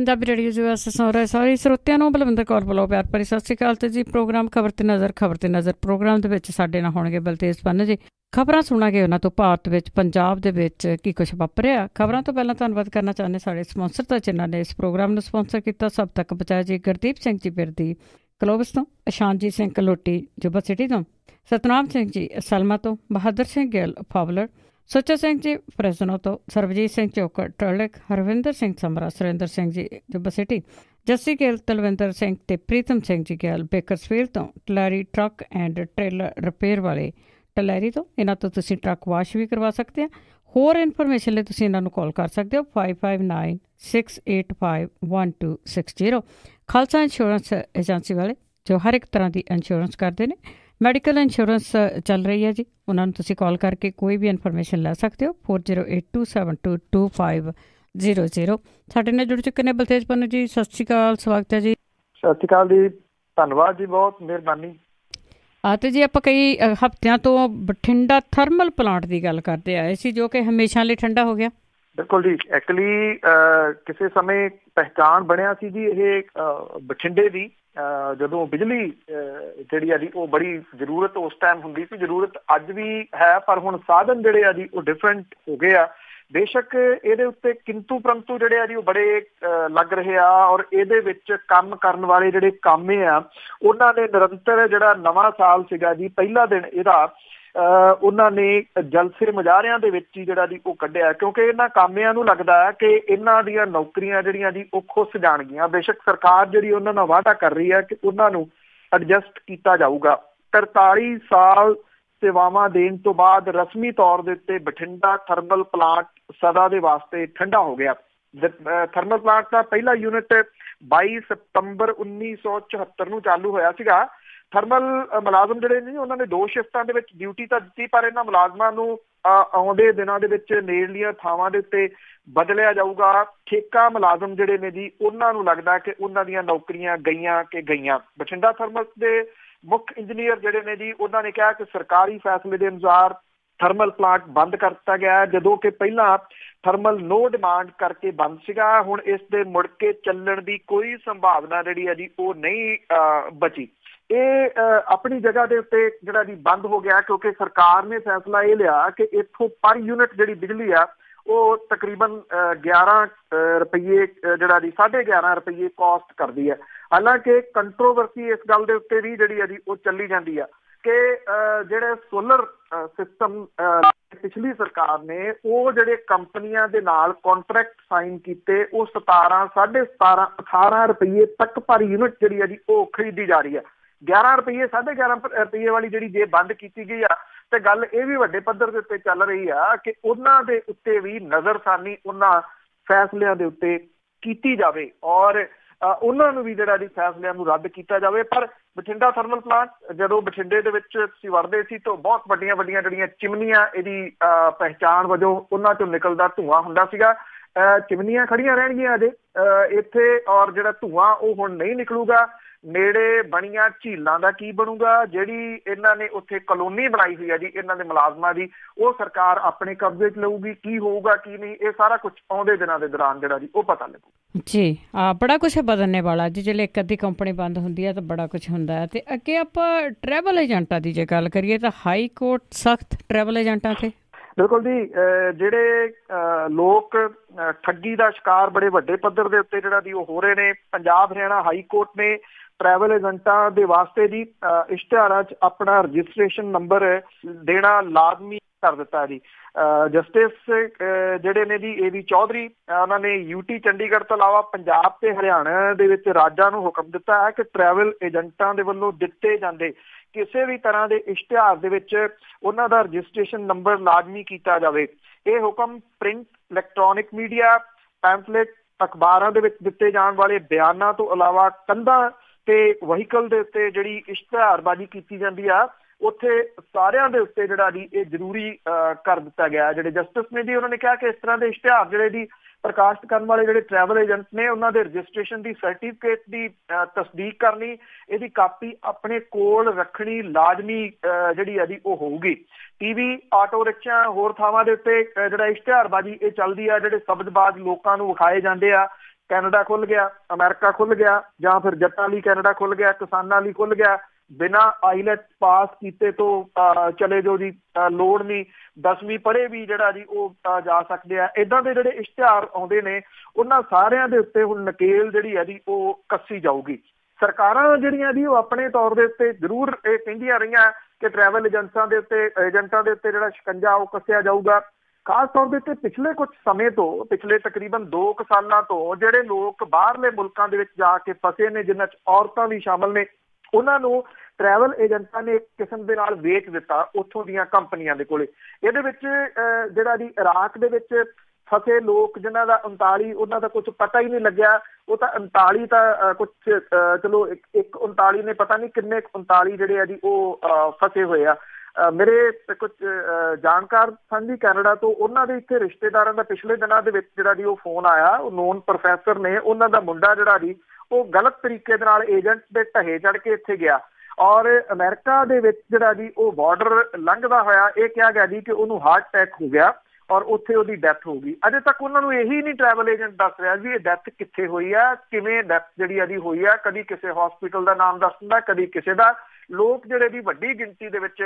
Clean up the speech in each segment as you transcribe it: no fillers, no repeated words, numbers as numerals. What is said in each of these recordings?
Punjabi radio US ਸੁਣ ਰਹੇ ਸਾਰੇ ਸਰੋਤਿਆਂ ਨੂੰ ਬਲਵਿੰਦਰ ਕੌਰ ਵੱਲੋਂ ਪਿਆਰ ਭਰੀ ਸਤਿ ਸ਼੍ਰੀ ਅਕਾਲ। ਤੇ ਜੀ ਪ੍ਰੋਗਰਾਮ ਖਬਰ ਤੇ ਨਜ਼ਰ ਪ੍ਰੋਗਰਾਮ ਦੇ ਵਿੱਚ ਸਾਡੇ ਨਾਲ ਹੋਣਗੇ ਬਲਤੇਜ ਪੰਨੂ ਜੀ। ਖਬਰਾਂ ਸੁਣਾਂਗੇ ਉਹਨਾਂ ਤੋਂ ਭਾਰਤ ਵਿੱਚ ਪੰਜਾਬ ਦੇ ਵਿੱਚ ਕੀ ਕੁਛ ਵਾਪਰਿਆ। ਖਬਰਾਂ ਤੋਂ ਪਹਿਲਾਂ ਧੰਨਵਾਦ ਕਰਨਾ ਚਾਹੁੰਦੇ ਸਾਡੇ ਸਪਾਂਸਰ ਦਾ ਜਿਨ੍ਹਾਂ ਨੇ ਇਸ ਪ੍ਰੋਗਰਾਮ ਨੂੰ ਸਪਾਂਸਰ ਕੀਤਾ। ਸਭ ਤੱਕ ਬਚਾਇਆ ਜੀ ਗੁਰਦੀਪ ਸਿੰਘ ਜੀ ਬਿਰਦੀ ਕਲੋਵਿਸ ਤੋਂ, ਇਸ਼ਾਨਜੀਤ ਸਿੰਘ ਕਲੋਟੀ ਜੁਬਾ ਸਿਟੀ ਤੋਂ, ਸਤਨਾਮ ਸਿੰਘ ਜੀ ਸਲਮਾ ਤੋਂ, ਬਹਾਦਰ ਸਿੰਘ ਗਿੱਲ ਫਾਵਲਰ, ਸੁੱਚਾ ਸਿੰਘ ਜੀ ਫਰੈਜ਼ਨੋ ਤੋਂ, ਸਰਬਜੀਤ ਸਿੰਘ ਚੋਕਰ ਟਰਲਿਕ, ਹਰਵਿੰਦਰ ਸਿੰਘ ਸਮਰਾ, ਸੁਰਿੰਦਰ ਸਿੰਘ ਜੀ ਜੁਬਾ ਸਿਟੀ, ਜੱਸੀ ਗਿੱਲ, ਤਲਵਿੰਦਰ ਸਿੰਘ ਤੇ ਪ੍ਰੀਤਮ ਸਿੰਘ ਜੀ ਗਿੱਲ ਬੇਕਰਸਫੀਲਡ ਤੋਂ, ਟਲੈਰੀ ਟਰੱਕ ਐਂਡ ਟ੍ਰੇਲਰ ਰਿਪੇਅਰ ਵਾਲੇ ਟਲੈਰੀ ਤੋਂ। ਇਹਨਾਂ ਤੋਂ ਤੁਸੀਂ ਟਰੱਕ ਵਾਸ਼ ਵੀ ਕਰਵਾ ਸਕਦੇ ਆ। ਹੋਰ ਇਨਫੋਰਮੇਸ਼ਨ ਲਈ ਤੁਸੀਂ ਇਹਨਾਂ ਨੂੰ ਕਾਲ ਕਰ ਸਕਦੇ ਹੋ 5596851260। ਖਾਲਸਾ ਇੰਸ਼ੋਰੈਂਸ ਏਜੰਸੀ ਵਾਲੇ ਜੋ ਹਰ ਇੱਕ ਤਰ੍ਹਾਂ ਦੀ ਇੰਸ਼ੋਰੈਂਸ ਕਰਦੇ ਨੇ। ਮੈਡੀਕਲ ਇੰਸ਼ੋਰੈਂਸ ਚੱਲ ਰਹੀ ਹੈ ਜੀ, ਉਹਨਾਂ ਨੂੰ ਤੁਸੀਂ ਕਾਲ ਕਰਕੇ ਕੋਈ ਵੀ ਇਨਫੋਰਮੇਸ਼ਨ ਲੈ ਸਕਦੇ ਹੋ 4082722500। ਸਾਡੇ ਨਾਲ ਜੁੜ ਚੁੱਕੇ ਨੇ ਬਲਤੇਜ ਪੰਨੂ ਜੀ। ਸਤਿ ਸ਼੍ਰੀ ਅਕਾਲ, ਸਵਾਗਤ ਹੈ ਜੀ। ਸਤਿ ਸ਼੍ਰੀ ਅਕਾਲ ਜੀ, ਧੰਨਵਾਦ ਜੀ, ਬਹੁਤ ਮਿਹਰਬਾਨੀ। ਅਤੇ ਜੀ ਆਪਾਂ ਕਈ ਹਫ਼ਤਿਆਂ ਤੋਂ ਬਠਿੰਡਾ ਥਰਮਲ ਪਲਾਂਟ ਦੀ ਗੱਲ ਕਰਦੇ ਆਏ ਸੀ ਜੋ ਕਿ ਹਮੇਸ਼ਾ ਲਈ ਠੰਡਾ ਹੋ ਗਿਆ। ਬਿਲਕੁਲ ਜੀ, ਐਕਚੁਅਲੀ ਕਿਸੇ ਸਮੇਂ ਪਹਿਚਾਣ ਬਣਿਆ ਸੀ ਜੀ ਇਹ ਬਠਿੰਡੇ ਦੀ। ਜਦੋਂ ਬਿਜਲੀ ਜਿਹੜੀ ਆ ਜੀ ਉਹ ਬੜੀ ਜ਼ਰੂਰਤ ਉਸ ਟਾਈਮ ਹੁੰਦੀ ਸੀ, ਜ਼ਰੂਰਤ ਅੱਜ ਵੀ ਹੈ, ਪਰ ਹੁਣ ਸਾਧਨ ਜਿਹੜੇ ਆ ਜੀ ਉਹ ਡਿਫਰੈਂਟ ਹੋ ਗਏ ਆ। ਬੇਸ਼ੱਕ ਇਹਦੇ ਉੱਤੇ ਕਿੰਤੂ ਪ੍ਰੰਤੂ ਜਿਹੜੇ ਆ ਜੀ ਉਹ ਬੜੇ ਲੱਗ ਰਹੇ ਆ, ਔਰ ਇਹਦੇ ਵਿੱਚ ਕੰਮ ਕਰਨ ਵਾਲੇ ਜਿਹੜੇ ਕਾਮੇ ਆ ਉਹਨਾਂ ਨੇ ਨਿਰੰਤਰ, ਜਿਹੜਾ ਨਵਾਂ ਸਾਲ ਸੀਗਾ ਜੀ ਪਹਿਲਾ ਦਿਨ ਇਹਦਾ, ਉਹਨਾਂ ਨੇ ਜਲਸੇ ਮੁਜ਼ਾਹਰਿਆਂ ਦੇ ਵਿੱਚ ਹੀ ਜਿਹੜਾ ਜੀ ਉਹ ਕੱਢਿਆ, ਕਿਉਂਕਿ ਇਹਨਾਂ ਕਾਮਿਆਂ ਨੂੰ ਲੱਗਦਾ ਹੈ ਕਿ ਇਹਨਾਂ ਦੀਆਂ ਨੌਕਰੀਆਂ ਜਿਹੜੀਆਂ ਜੀ ਉਹ ਖੁੱਸ ਜਾਣਗੀਆਂ। ਬੇਸ਼ੱਕ ਸਰਕਾਰ ਜਿਹੜੀ ਉਹਨਾਂ ਨਾਲ ਵਾਅਦਾ ਕਰ ਰਹੀ ਹੈ ਕਿ ਉਹਨਾਂ ਨੂੰ ਐਡਜਸਟ ਕੀਤਾ ਜਾਊਗਾ। 43 ਸਾਲ ਸੇਵਾਵਾਂ ਦੇਣ ਤੋਂ ਬਾਅਦ ਰਸਮੀ ਤੌਰ ਦੇ ਉੱਤੇ ਬਠਿੰਡਾ ਥਰਮਲ ਪਲਾਂਟ ਸਦਾ ਦੇ ਵਾਸਤੇ ਠੰਡਾ ਹੋ ਗਿਆ। ਥਰਮਲ ਪਲਾਂਟ ਦਾ ਪਹਿਲਾ ਯੂਨਿਟ 22 ਸਤੰਬਰ 1974 ਨੂੰ ਚਾਲੂ ਹੋਇਆ ਸੀਗਾ। ਥਰਮਲ ਮੁਲਾਜ਼ਮ ਜਿਹੜੇ ਨੇ ਉਹਨਾਂ ਨੇ 2 ਸ਼ਿਫਟਾਂ ਦੇ ਵਿੱਚ ਡਿਊਟੀ ਤਾਂ ਦਿੱਤੀ, ਪਰ ਇਹਨਾਂ ਮੁਲਾਜ਼ਮਾਂ ਨੂੰ ਆਉਂਦੇ ਦਿਨਾਂ ਦੇ ਵਿੱਚ ਨੇੜਲੀਆਂ ਥਾਵਾਂ ਦੇ ਉੱਤੇ ਬਦਲਿਆ ਜਾਊਗਾ। ਠੇਕਾ ਮੁਲਾਜ਼ਮ ਜਿਹੜੇ ਨੇ ਜੀ ਉਹਨਾਂ ਨੂੰ ਲੱਗਦਾ ਕਿ ਉਹਨਾਂ ਦੀਆਂ ਨੌਕਰੀਆਂ ਗਈਆਂ ਕਿ ਗਈਆਂ। ਬਠਿੰਡਾ ਥਰਮਲ ਦੇ ਮੁੱਖ ਇੰਜੀਨੀਅਰ ਜਿਹੜੇ ਨੇ ਜੀ ਉਹਨਾਂ ਨੇ ਕਿਹਾ ਕਿ ਸਰਕਾਰੀ ਫੈਸਲੇ ਦੇ ਅਨੁਸਾਰ ਥਰਮਲ ਪਲਾਂਟ ਬੰਦ ਕਰ ਦਿੱਤਾ ਗਿਆ, ਜਦੋਂ ਕਿ ਪਹਿਲਾਂ ਥਰਮਲ ਨੋ ਡਿਮਾਂਡ ਕਰਕੇ ਬੰਦ ਸੀਗਾ। ਹੁਣ ਇਸ ਦੇ ਮੁੜ ਕੇ ਚੱਲਣ ਦੀ ਕੋਈ ਸੰਭਾਵਨਾ ਜਿਹੜੀ ਹੈ ਜੀ ਉਹ ਨਹੀਂ ਬਚੀ। ਇਹ ਆਪਣੀ ਜਗ੍ਹਾ ਦੇ ਉੱਤੇ ਜਿਹੜਾ ਜੀ ਬੰਦ ਹੋ ਗਿਆ, ਕਿਉਂਕਿ ਸਰਕਾਰ ਨੇ ਫੈਸਲਾ ਇਹ ਲਿਆ ਕਿ ਇੱਥੋਂ ਪਰ ਯੂਨਿਟ ਜਿਹੜੀ ਬਿਜਲੀ ਆ ਉਹ ਤਕਰੀਬਨ 11 ਰੁਪਈਏ ਜਿਹੜਾ ਜੀ 11.5 ਰੁਪਈਏ ਕਾਸਟ ਕਰਦੀ ਹੈ। ਹਾਲਾਂਕਿ ਕੰਟਰੋਵਰਸੀ ਇਸ ਗੱਲ ਦੇ ਉੱਤੇ ਵੀ ਜਿਹੜੀ ਹੈ ਜੀ ਉਹ ਚੱਲੀ ਜਾਂਦੀ ਆ ਕਿ ਜਿਹੜੇ ਸੋਲਰ ਸਿਸਟਮ ਪਿਛਲੀ ਸਰਕਾਰ ਨੇ ਉਹ ਜਿਹੜੇ ਕੰਪਨੀਆਂ ਦੇ ਨਾਲ ਕੰਟਰੈਕਟ ਸਾਈਨ ਕੀਤੇ ਉਹ 17 18 ਰੁਪਈਏ ਤੱਕ ਪਰ ਯੂਨਿਟ ਜਿਹੜੀ ਹੈ ਜੀ ਉਹ ਖਰੀਦੀ ਜਾ ਰਹੀ ਹੈ। 11 ਰੁਪਈਏ 11.5 ਰੁਪਈਏ ਵਾਲੀ ਜਿਹੜੀ ਜੇ ਬੰਦ ਕੀਤੀ ਗਈ ਆ ਤੇ ਗੱਲ ਇਹ ਵੀ ਵੱਡੇ ਪੱਧਰ ਦੇ ਉੱਤੇ ਚੱਲ ਰਹੀ ਆ ਕਿ ਉਹਨਾਂ ਦੇ ਉੱਤੇ ਵੀ ਨਜ਼ਰਸਾਨੀ ਉਹਨਾਂ ਫੈਸਲਿਆਂ ਦੇ ਉੱਤੇ ਕੀਤੀ ਜਾਵੇ ਔਰ ਉਹਨਾਂ ਨੂੰ ਵੀ ਜਿਹੜਾ ਜੀ ਫੈਸਲਿਆਂ ਨੂੰ ਰੱਦ ਕੀਤਾ ਜਾਵੇ। ਪਰ ਬਠਿੰਡਾ ਥਰਮਲ ਪਲਾਂਟ ਜਦੋਂ ਬਠਿੰਡੇ ਦੇ ਵਿੱਚ ਤੁਸੀਂ ਵੜਦੇ ਸੀ ਤਾਂ ਬਹੁਤ ਵੱਡੀਆਂ ਜਿਹੜੀਆਂ ਚਿਮਨੀਆਂ ਇਹਦੀ ਪਹਿਚਾਣ ਵਜੋਂ ਉਹਨਾਂ ਚੋਂ ਨਿਕਲਦਾ ਧੂੰਆਂ ਹੁੰਦਾ ਸੀਗਾ। ਚਿਮਨੀਆਂ ਖੜੀਆਂ ਰਹਿਣਗੀਆਂ ਅਜੇ ਇੱਥੇ, ਔਰ ਜਿਹੜਾ ਧੂੰਆਂ ਉਹ ਹੁਣ ਨਹੀਂ ਨਿਕਲੂਗਾ। ਨੇੜੇ ਬਣੀਆਂ ਝੀਲਾਂ ਦਾ ਕੀ ਬਣੂਗਾ? ਜਿਹੜੀ ਇਹਨਾਂ ਨੇ ਉੱਥੇ ਕਲੋਨੀ ਬਣਾਈ ਹੋਈ ਹੈ ਜੀ ਇਹਨਾਂ ਦੇ ਮੁਲਾਜ਼ਮਾਂ ਦੀ, ਉਹ ਸਰਕਾਰ ਆਪਣੇ ਕਬਜ਼ੇ 'ਚ ਲਊਗੀ। ਕੀ ਹੋਊਗਾ ਕੀ ਨਹੀਂ, ਇਹ ਸਾਰਾ ਕੁਛ ਆਉਂਦੇ ਦਿਨਾਂ ਦੇ ਦੌਰਾਨ ਜਿਹੜਾ ਜੀ ਉਹ ਪਤਾ ਲੱਗੂ ਜੀ। ਬੜਾ ਕੁਛ ਬਦਲਣੇ ਵਾਲਾ ਜੀ। ਜਿਹੜੇ ਇੱਕ ਅੱਧੀ ਕੰਪਨੀ ਬੰਦ ਹੁੰਦੀ ਹੈ ਤਾਂ ਬੜਾ ਕੁਛ ਹੁੰਦਾ ਹੈ। ਤੇ ਅੱਗੇ ਆਪਾਂ ਟਰੈਵਲ ਏਜੰਟਾਂ ਦੀ ਜੇ ਗੱਲ ਕਰੀਏ ਤਾਂ ਹਾਈ ਕੋਰਟ ਸਖਤ ਟਰੈਵਲ ਏਜੰਟਾਂ ਤੇ। ਬਿਲਕੁਲ ਜੀ, ਜਿਹੜੇ ਲੋਕ ਠੱਗੀ ਦਾ ਸ਼ਿਕਾਰ ਬੜੇ ਵੱਡੇ ਪੱਧਰ ਦੇ ਉੱਤੇ ਜਿਹੜਾ ਜੀ ਉਹ ਹੋ ਰਹੇ ਨੇ, ਪੰਜਾਬ ਹਰਿਆਣਾ ਹਾਈ ਕੋਰਟ ਨੇ ਟਰੈਵਲ ਏਜੰਟਾਂ ਦੇ ਵਾਸਤੇ ਜੀ ਇਸ਼ਤਿਹਾਰਾਂ 'ਚ ਆਪਣਾ ਰਜਿਸਟ੍ਰੇਸ਼ਨ ਨੰਬਰ ਦੇਣਾ ਲਾਜ਼ਮੀ ਕਰ ਦਿੱਤਾ ਜੀ। ਜਸਟਿਸ ਜਿਹੜੇ ਨੇ ਜੀ A.V. ਚੌਧਰੀ, ਉਹਨਾਂ ਨੇ UT ਚੰਡੀਗੜ੍ਹ ਤੋਂ ਇਲਾਵਾ ਪੰਜਾਬ ਤੇ ਹਰਿਆਣਾ ਦੇ ਵਿੱਚ ਰਾਜਾਂ ਨੂੰ ਹੁਕਮ ਦਿੱਤਾ ਹੈ ਕਿ ਟਰੈਵਲ ਏਜੰਟਾਂ ਦੇ ਵੱਲੋਂ ਦਿੱਤੇ ਜਾਂਦੇ ਕਿਸੇ ਵੀ ਤਰ੍ਹਾਂ ਦੇ ਇਸ਼ਤਿਹਾਰ ਦੇ ਵਿੱਚ ਉਹਨਾਂ ਦਾ ਰਜਿਸਟ੍ਰੇਸ਼ਨ ਨੰਬਰ ਲਾਜ਼ਮੀ ਕੀਤਾ ਜਾਵੇ। ਇਹ ਹੁਕਮ ਪ੍ਰਿੰਟ, ਇਲੈਕਟ੍ਰੋਨਿਕ ਮੀਡੀਆ, ਪੈਂਫਲੇਟ, ਅਖਬਾਰਾਂ ਦੇ ਵਿੱਚ ਦਿੱਤੇ ਜਾਣ ਵਾਲੇ ਬਿਆਨਾਂ ਤੋਂ ਇਲਾਵਾ ਕੰਧਾਂ ਤੇ ਵਹੀਕਲ ਦੇ ਉੱਤੇ ਜਿਹੜੀ ਇਸ਼ਤਿਹਾਰਬਾਜ਼ੀ ਕੀਤੀ ਜਾਂਦੀ ਆ ਉੱਥੇ ਸਾਰਿਆਂ ਦੇ ਉੱਤੇ ਜਿਹੜਾ ਜੀ ਇਹ ਜ਼ਰੂਰੀ ਕਰ ਦਿੱਤਾ ਗਿਆ। ਜਿਹੜੇ ਜਸਟਿਸ ਨੇ ਜੀ ਉਹਨਾਂ ਨੇ ਕਿਹਾ ਕਿ ਇਸ ਤਰ੍ਹਾਂ ਦੇ ਇਸ਼ਤਿਹਾਰ ਜਿਹੜੇ ਜੀ ਪ੍ਰਕਾਸ਼ਿਤ ਕਰਨ ਵਾਲੇ ਜਿਹੜੇ ਟਰੈਵਲ ਏਜੰਟ ਨੇ ਉਹਨਾਂ ਦੇ ਰਜਿਸਟ੍ਰੇਸ਼ਨ ਦੀ ਸਰਟੀਫਿਕੇਟ ਦੀ ਤਸਦੀਕ ਕਰਨੀ, ਇਹਦੀ ਕਾਪੀ ਆਪਣੇ ਕੋਲ ਰੱਖਣੀ ਲਾਜ਼ਮੀ ਜਿਹੜੀ ਆ ਜੀ ਉਹ ਹੋਊਗੀ। TV, ਆਟੋ ਰਿਕਸ਼ਾ, ਹੋਰ ਥਾਵਾਂ ਦੇ ਉੱਤੇ ਜਿਹੜਾ ਇਸ਼ਤਿਹਾਰਬਾਜ਼ੀ ਇਹ ਚੱਲਦੀ ਆ, ਜਿਹੜੇ ਸ਼ਬਦਬਾਜ਼ ਲੋਕਾਂ ਨੂੰ ਵਿਖਾਏ ਜਾਂਦੇ ਆ ਕੈਨੇਡਾ ਖੁੱਲ ਗਿਆ, ਅਮਰੀਕਾ ਖੁੱਲ ਗਿਆ, ਜਾਂ ਫਿਰ ਜੱਟਾਂ ਲਈ ਕੈਨੇਡਾ ਖੁੱਲ ਗਿਆ, ਕਿਸਾਨਾਂ ਲਈ ਖੁੱਲ ਗਿਆ, ਬਿਨਾਂ ਆਈਲੈਟ ਪਾਸ ਕੀਤੇ ਤੋਂ ਚਲੇ ਜਾਓ ਜੀ, ਲੋੜ ਨਹੀਂ, 10ਵੀਂ ਪੜ੍ਹੇ ਵੀ ਜਿਹੜਾ ਜੀ ਉਹ ਜਾ ਸਕਦੇ ਆ। ਇੱਦਾਂ ਦੇ ਜਿਹੜੇ ਇਸ਼ਤਿਹਾਰ ਆਉਂਦੇ ਨੇ ਉਹਨਾਂ ਸਾਰਿਆਂ ਦੇ ਉੱਤੇ ਹੁਣ ਨਕੇਲ ਜਿਹੜੀ ਹੈ ਜੀ ਉਹ ਕੱਸੀ ਜਾਊਗੀ। ਸਰਕਾਰਾਂ ਜਿਹੜੀਆਂ ਜੀ ਉਹ ਆਪਣੇ ਤੌਰ ਦੇ ਉੱਤੇ ਜ਼ਰੂਰ ਇਹ ਕਹਿੰਦੀਆਂ ਰਹੀਆਂ ਕਿ ਟਰੈਵਲ ਏਜੰਟਾਂ ਦੇ ਉੱਤੇ ਜਿਹੜਾ ਸ਼ਿਕੰਜਾ ਉਹ ਕੱਸਿਆ ਜਾਊਗਾ। ਖਾਸ ਤੌਰ ਦੇ ਉੱਤੇ ਪਿਛਲੇ ਕੁਝ ਸਮੇਂ ਤੋਂ, ਪਿਛਲੇ ਤਕਰੀਬਨ 2 ਸਾਲਾਂ ਤੋਂ ਜਿਹੜੇ ਲੋਕ ਬਾਹਰਲੇ ਮੁਲਕਾਂ ਦੇ ਵਿੱਚ ਜਾ ਕੇ ਫਸੇ ਨੇ, ਜਿਨ੍ਹਾਂ 'ਚ ਔਰਤਾਂ ਵੀ ਸ਼ਾਮਲ ਨੇ, ਉਹਨਾਂ ਨੂੰ ਟਰੈਵਲ ਏਜੰਟਾਂ ਨੇ ਇੱਕ ਕਿਸਮ ਦੇ ਨਾਲ ਵੇਚ ਦਿੱਤਾ ਉੱਥੋਂ ਦੀਆਂ ਕੰਪਨੀਆਂ ਦੇ ਕੋਲੇ। ਇਹਦੇ ਵਿੱਚ ਜਿਹੜਾ ਜੀ ਇਰਾਕ ਦੇ ਵਿੱਚ ਫਸੇ ਲੋਕ ਜਿਨ੍ਹਾਂ ਦਾ 39, ਉਹਨਾਂ ਦਾ ਕੁਝ ਪਤਾ ਹੀ ਨਹੀਂ ਲੱਗਿਆ। ਉਹ ਤਾਂ 39 ਤਾਂ ਕੁਛ ਚਲੋ ਇੱਕ 39 ਨੇ ਪਤਾ ਨਹੀਂ ਕਿੰਨੇ 39 ਜਿਹੜੇ ਆ ਜੀ ਉਹ ਫਸੇ ਹੋਏ ਆ। ਮੇਰੇ ਕੁਝ ਜਾਣਕਾਰ ਸਨ ਜੀ ਕੈਨੇਡਾ ਤੋਂ, ਉਹਨਾਂ ਦੇ ਇੱਥੇ ਰਿਸ਼ਤੇਦਾਰਾਂ ਦਾ ਪਿਛਲੇ ਦਿਨਾਂ ਦੇ ਵਿੱਚ ਜਿਹੜਾ ਜੀ ਉਹ ਫੋਨ ਆਇਆ। ਉਹ ਨੋਨ ਪ੍ਰੋਫੈਸਰ ਨੇ, ਉਹਨਾਂ ਦਾ ਮੁੰਡਾ ਜਿਹੜਾ ਜੀ ਉਹ ਗਲਤ ਤਰੀਕੇ ਦੇ ਨਾਲ ਏਜੰਟ ਦੇ ਢਹੇ ਚੜ੍ਹ ਕੇ ਇੱਥੇ ਗਿਆ ਔਰ ਅਮਰੀਕਾ ਦੇ ਵਿੱਚ ਜਿਹੜਾ ਜੀ ਉਹ ਬਾਰਡਰ ਲੰਘਦਾ ਹੋਇਆ ਇਹ ਕਿਹਾ ਗਿਆ ਜੀ ਕਿ ਉਹਨੂੰ ਹਾਰਟ ਅਟੈਕ ਹੋ ਗਿਆ ਔਰ ਉੱਥੇ ਉਹਦੀ ਡੈਥ ਹੋ ਗਈ। ਅਜੇ ਤੱਕ ਉਹਨਾਂ ਨੂੰ ਇਹੀ ਨਹੀਂ ਟਰੈਵਲ ਏਜੰਟ ਦੱਸ ਰਿਹਾ ਵੀ ਇਹ ਡੈਥ ਕਿੱਥੇ ਹੋਈ ਆ, ਕਿਵੇਂ ਡੈਥ ਜਿਹੜੀ ਇਹਦੀ ਹੋਈ ਆ। ਕਦੀ ਕਿਸੇ ਹਸਪੀਟਲ ਦਾ ਨਾਮ ਦੱਸ ਦਿੰਦਾ, ਕਦੀ ਕਿਸੇ ਦਾ। ਲੋਕ ਜਿਹੜੇ ਦੀ ਵੱਡੀ ਗਿਣਤੀ ਦੇ ਵਿੱਚ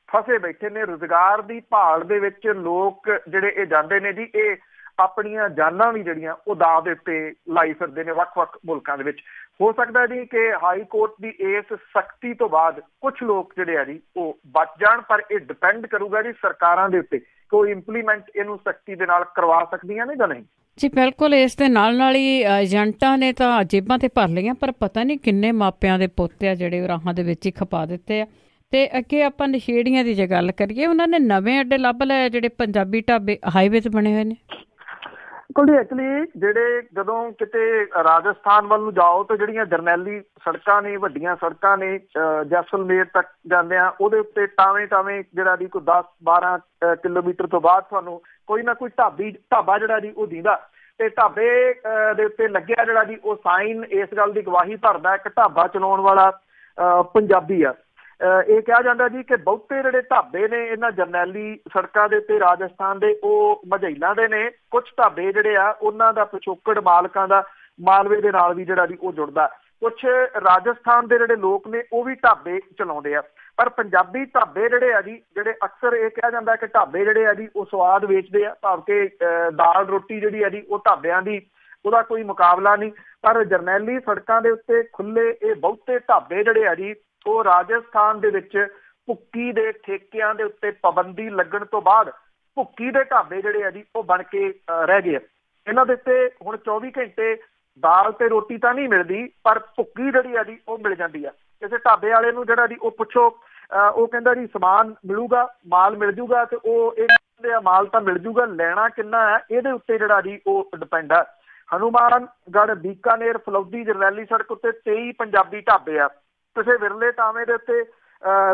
ਫਸੇ ਬੈਠੇ ਨੇ। ਰੁਜ਼ਗਾਰ ਦੀ ਭਾਲ ਦੇ ਵਿੱਚ ਲੋਕ ਜਿਹੜੇ ਇਹ ਜਾਂਦੇ ਨੇ ਜੀ, ਇਹ ਆਪਣੀਆਂ ਜਾਨਾਂ ਵੀ ਜਿਹੜੀਆਂ ਉਹ ਦਾਅ ਦੇ ਉੱਤੇ ਲਾਈ ਫਿਰਦੇ ਨੇ ਵੱਖ-ਵੱਖ ਮੁਲਕਾਂ ਦੇ ਵਿੱਚ। ਹੋ ਸਕਦਾ ਜੀ ਕਿ ਹਾਈ ਕੋਰਟ ਦੀ ਇਸ ਸਖਤੀ ਤੋਂ ਬਾਅਦ ਕੁਝ ਲੋਕ ਜਿਹੜੇ ਆ ਜੀ ਉਹ ਬਚ ਜਾਣ, ਪਰ ਇਹ ਡਿਪੈਂਡ ਕਰੂਗਾ ਜੀ ਸਰਕਾਰਾਂ ਦੇ ਉੱਤੇ, ਕੋਈ ਇੰਪਲੀਮੈਂਟ ਇਹਨੂੰ ਸਖਤੀ ਦੇ ਨਾਲ ਕਰਵਾ ਸਕਦੀਆਂ ਨੇ ਜਾਂ ਨਹੀਂ। ਜੀ ਬਿਲਕੁਲ, ਇਸ ਦੇ ਨਾਲ ਹੀ ਏਜੰਟਾਂ ਨੇ ਤਾਂ ਜੇਬਾਂ ਤੇ ਭਰ ਲਈਆਂ, ਪਰ ਪਤਾ ਨਹੀਂ ਕਿੰਨੇ ਮਾਪਿਆਂ ਦੇ ਪੋਤੇ ਆ ਜਿਹੜੇ ਰਾਹਾਂ ਦੇ ਵਿੱਚ ਹੀ ਖਪਾ ਦਿੱਤੇ ਆ। ਤੇ ਅੱਗੇ ਆਪਾਂ ਨਸ਼ੇੜੀਆਂ ਦੀ ਜੇ ਗੱਲ ਕਰੀਏ, ਉਹਨਾਂ ਨੇ ਨਵੇਂ ਅੱਡੇ ਲੱਭ ਲਏ ਜਿਹੜੇ ਪੰਜਾਬੀ ਢਾਬੇ ਹਾਈਵੇ ਤੇ ਬਣੇ ਹੋਏ ਨੇ। ਬਿਲਕੁਲ ਜੀ, ਐਕਚੁਅਲੀ ਜਿਹੜੇ ਜਦੋਂ ਕਿਤੇ ਰਾਜਸਥਾਨ ਵੱਲ ਨੂੰ ਜਾਓ ਤਾਂ ਜਿਹੜੀਆਂ ਜਰਨੈਲੀ ਸੜਕਾਂ ਨੇ, ਵੱਡੀਆਂ ਸੜਕਾਂ ਨੇ, ਜੈਸਲਮੇਰ ਤੱਕ ਜਾਂਦੇ ਆ, ਉਹਦੇ ਉੱਤੇ ਟਾਵੇਂ ਜਿਹੜਾ ਜੀ ਕੋਈ 10-12 ਕਿਲੋਮੀਟਰ ਤੋਂ ਬਾਅਦ ਤੁਹਾਨੂੰ ਕੋਈ ਨਾ ਕੋਈ ਢਾਬਾ ਜਿਹੜਾ ਜੀ ਉਹ ਦਿੰਦਾ। ਤੇ ਢਾਬੇ ਦੇ ਉੱਤੇ ਲੱਗਿਆ ਜਿਹੜਾ ਜੀ ਉਹ ਸਾਈਨ ਇਸ ਗੱਲ ਦੀ ਗਵਾਹੀ ਭਰਦਾ ਕਿ ਢਾਬਾ ਚਲਾਉਣ ਵਾਲਾ ਪੰਜਾਬੀ ਆ। ਇਹ ਕਿਹਾ ਜਾਂਦਾ ਜੀ ਕਿ ਬਹੁਤੇ ਜਿਹੜੇ ਢਾਬੇ ਨੇ ਇਹਨਾਂ ਜਰਨੈਲੀ ਸੜਕਾਂ ਦੇ ਉੱਤੇ ਰਾਜਸਥਾਨ ਦੇ ਉਹ ਮਝੈਲਾਂ ਦੇ ਨੇ। ਕੁਝ ਢਾਬੇ ਜਿਹੜੇ ਆ ਉਹਨਾਂ ਦਾ ਪਿਛੋਕੜ ਮਾਲਕਾਂ ਦਾ ਮਾਲਵੇ ਦੇ ਨਾਲ ਵੀ ਜਿਹੜਾ ਜੀ ਉਹ ਜੁੜਦਾ। ਕੁਛ ਰਾਜਸਥਾਨ ਦੇ ਜਿਹੜੇ ਲੋਕ ਨੇ ਉਹ ਵੀ ਢਾਬੇ ਚਲਾਉਂਦੇ ਆ, ਪਰ ਪੰਜਾਬੀ ਢਾਬੇ ਜਿਹੜੇ ਆ ਜੀ, ਜਿਹੜੇ ਅਕਸਰ ਇਹ ਕਿਹਾ ਜਾਂਦਾ ਕਿ ਢਾਬੇ ਜਿਹੜੇ ਆ ਜੀ ਉਹ ਸਵਾਦ ਵੇਚਦੇ ਆ, ਭਾਵ ਕਿ ਦਾਲ ਰੋਟੀ ਜਿਹੜੀ ਆ ਜੀ ਉਹ ਢਾਬਿਆਂ ਦੀ ਉਹਦਾ ਕੋਈ ਮੁਕਾਬਲਾ ਨਹੀਂ। ਪਰ ਜਰਨੈਲੀ ਸੜਕਾਂ ਦੇ ਉੱਤੇ ਖੁੱਲੇ ਇਹ ਬਹੁਤੇ ਢਾਬੇ ਜਿਹੜੇ ਆ ਜੀ ਉਹ ਰਾਜਸਥਾਨ ਦੇ ਵਿੱਚ ਭੁੱਕੀ ਦੇ ਠੇਕਿਆਂ ਦੇ ਉੱਤੇ ਪਾਬੰਦੀ ਲੱਗਣ ਤੋਂ ਬਾਅਦ ਭੁੱਕੀ ਦੇ ਢਾਬੇ ਜਿਹੜੇ ਆ ਜੀ ਉਹ ਬਣ ਕੇ ਰਹਿ ਗਏ। ਇਹਨਾਂ ਦੇ ਉੱਤੇ ਹੁਣ 24 ਘੰਟੇ ਦਾਲ ਤੇ ਰੋਟੀ ਤਾਂ ਨਹੀਂ ਮਿਲਦੀ, ਪਰ ਭੁੱਕੀ ਜਿਹੜੀ ਆ ਜੀ ਉਹ ਮਿਲ ਜਾਂਦੀ ਆ। ਕਿਸੇ ਢਾਬੇ ਵਾਲੇ ਨੂੰ ਜਿਹੜਾ ਜੀ ਉਹ ਪੁੱਛੋ, ਉਹ ਕਹਿੰਦਾ ਜੀ ਸਮਾਨ ਮਿਲੂਗਾ, ਮਾਲ ਮਿਲ ਜੂਗਾ, ਤੇ ਉਹ ਇਹ ਕਹਿੰਦੇ ਆ ਮਾਲ ਤਾਂ ਮਿਲ ਜੂਗਾ, ਲੈਣਾ ਕਿੰਨਾ ਹੈ ਇਹਦੇ ਉੱਤੇ ਜਿਹੜਾ ਜੀ ਉਹ ਡਿਪੈਂਡ ਆ। ਹਨੂਮਾਨਗੜ੍ਹ, ਬੀਕਾਨੇਰ, ਫਲੌਦੀ ਜਰਨੈਲੀ ਸੜਕ ਉੱਤੇ 23 ਪੰਜਾਬੀ ਢਾਬੇ ਆ। ਕਿਸੇ ਵਿਰਲੇ ਟਾਵੇਂ ਦੇ ਉੱਤੇ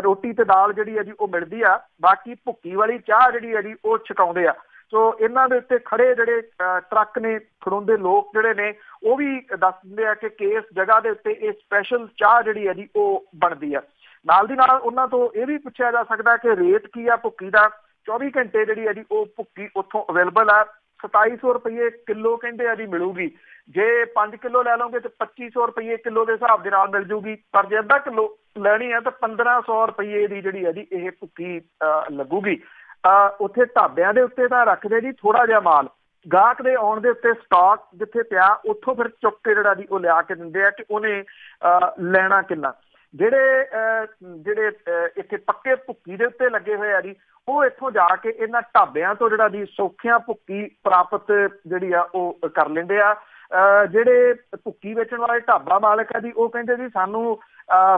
ਰੋਟੀ ਤੇ ਦਾਲ ਜਿਹੜੀ ਹੈ ਜੀ ਉਹ ਮਿਲਦੀ ਆ, ਬਾਕੀ ਭੁੱਕੀ ਵਾਲੀ ਚਾਹ ਜਿਹੜੀ ਹੈ ਜੀ ਉਹ ਛਕਾਉਂਦੇ ਆ। ਸੋ ਇਹਨਾਂ ਦੇ ਉੱਤੇ ਖੜੇ ਜਿਹੜੇ ਟਰੱਕ ਨੇ, ਖੜੋਂਦੇ ਲੋਕ ਜਿਹੜੇ ਨੇ, ਉਹ ਵੀ ਦੱਸ ਦਿੰਦੇ ਆ ਕਿ ਕਿਸ ਜਗ੍ਹਾ ਦੇ ਉੱਤੇ ਇਹ ਸਪੈਸ਼ਲ ਚਾਹ ਜਿਹੜੀ ਹੈ ਜੀ ਉਹ ਬਣਦੀ ਆ। ਨਾਲ ਦੀ ਨਾਲ ਉਹਨਾਂ ਤੋਂ ਇਹ ਵੀ ਪੁੱਛਿਆ ਜਾ ਸਕਦਾ ਕਿ ਰੇਟ ਕੀ ਆ ਭੁੱਕੀ ਦਾ। 24 ਘੰਟੇ ਜਿਹੜੀ ਹੈ ਜੀ ਉਹ ਭੁੱਕੀ ਉੱਥੋਂ ਅਵੇਲੇਬਲ ਆ। 2700 ਰੁਪਏ ਕਿਲੋ ਕਹਿੰਦੇ ਆ ਜੀ ਮਿਲੂਗੀ। ਜੇ 5 ਕਿਲੋ ਲੈ ਲਓਗੇ ਤਾਂ 2500 ਰੁਪਏ ਕਿਲੋ ਦੇ ਹਿਸਾਬ ਦੇ ਨਾਲ ਮਿਲ ਜੂਗੀ, ਪਰ ਜੇ ਅੱਧਾ ਕਿਲੋ ਲੈਣੀ ਹੈ ਤਾਂ 1500 ਰੁਪਏ ਦੀ ਜਿਹੜੀ ਹੈ ਜੀ ਇਹ ਭੁੱਕੀ ਲੱਗੂਗੀ। ਉੱਥੇ ਢਾਬਿਆਂ ਦੇ ਉੱਤੇ ਤਾਂ ਰੱਖਦੇ ਜੀ ਥੋੜਾ ਜਿਹਾ ਮਾਲ, ਗਾਹਕ ਦੇ ਆਉਣ ਦੇ ਉੱਤੇ ਸਟਾਕ ਜਿੱਥੇ ਪਿਆ ਉੱਥੋਂ ਫਿਰ ਚੁੱਕ ਕੇ ਜਿਹੜਾ ਜੀ ਉਹ ਲਿਆ ਕੇ ਦਿੰਦੇ ਆ ਕਿ ਉਹਨੇ ਲੈਣਾ ਕਿੰਨਾ। ਜਿਹੜੇ ਇੱਥੇ ਪੱਕੇ ਭੁੱਕੀ ਦੇ ਉੱਤੇ ਲੱਗੇ ਹੋਏ ਆ ਜੀ, ਉਹ ਇੱਥੋਂ ਜਾ ਕੇ ਇਹਨਾਂ ਢਾਬਿਆਂ ਤੋਂ ਜਿਹੜਾ ਜੀ ਸੌਖਿਆਂ ਭੁੱਕੀ ਪ੍ਰਾਪਤ ਜਿਹੜੀ ਆ ਉਹ ਕਰ ਲੈਂਦੇ ਆ। ਜਿਹੜੇ ਭੁੱਕੀ ਵੇਚਣ ਵਾਲੇ ਢਾਬਾ ਮਾਲਕ ਆ ਜੀ, ਉਹ ਕਹਿੰਦੇ ਜੀ ਸਾਨੂੰ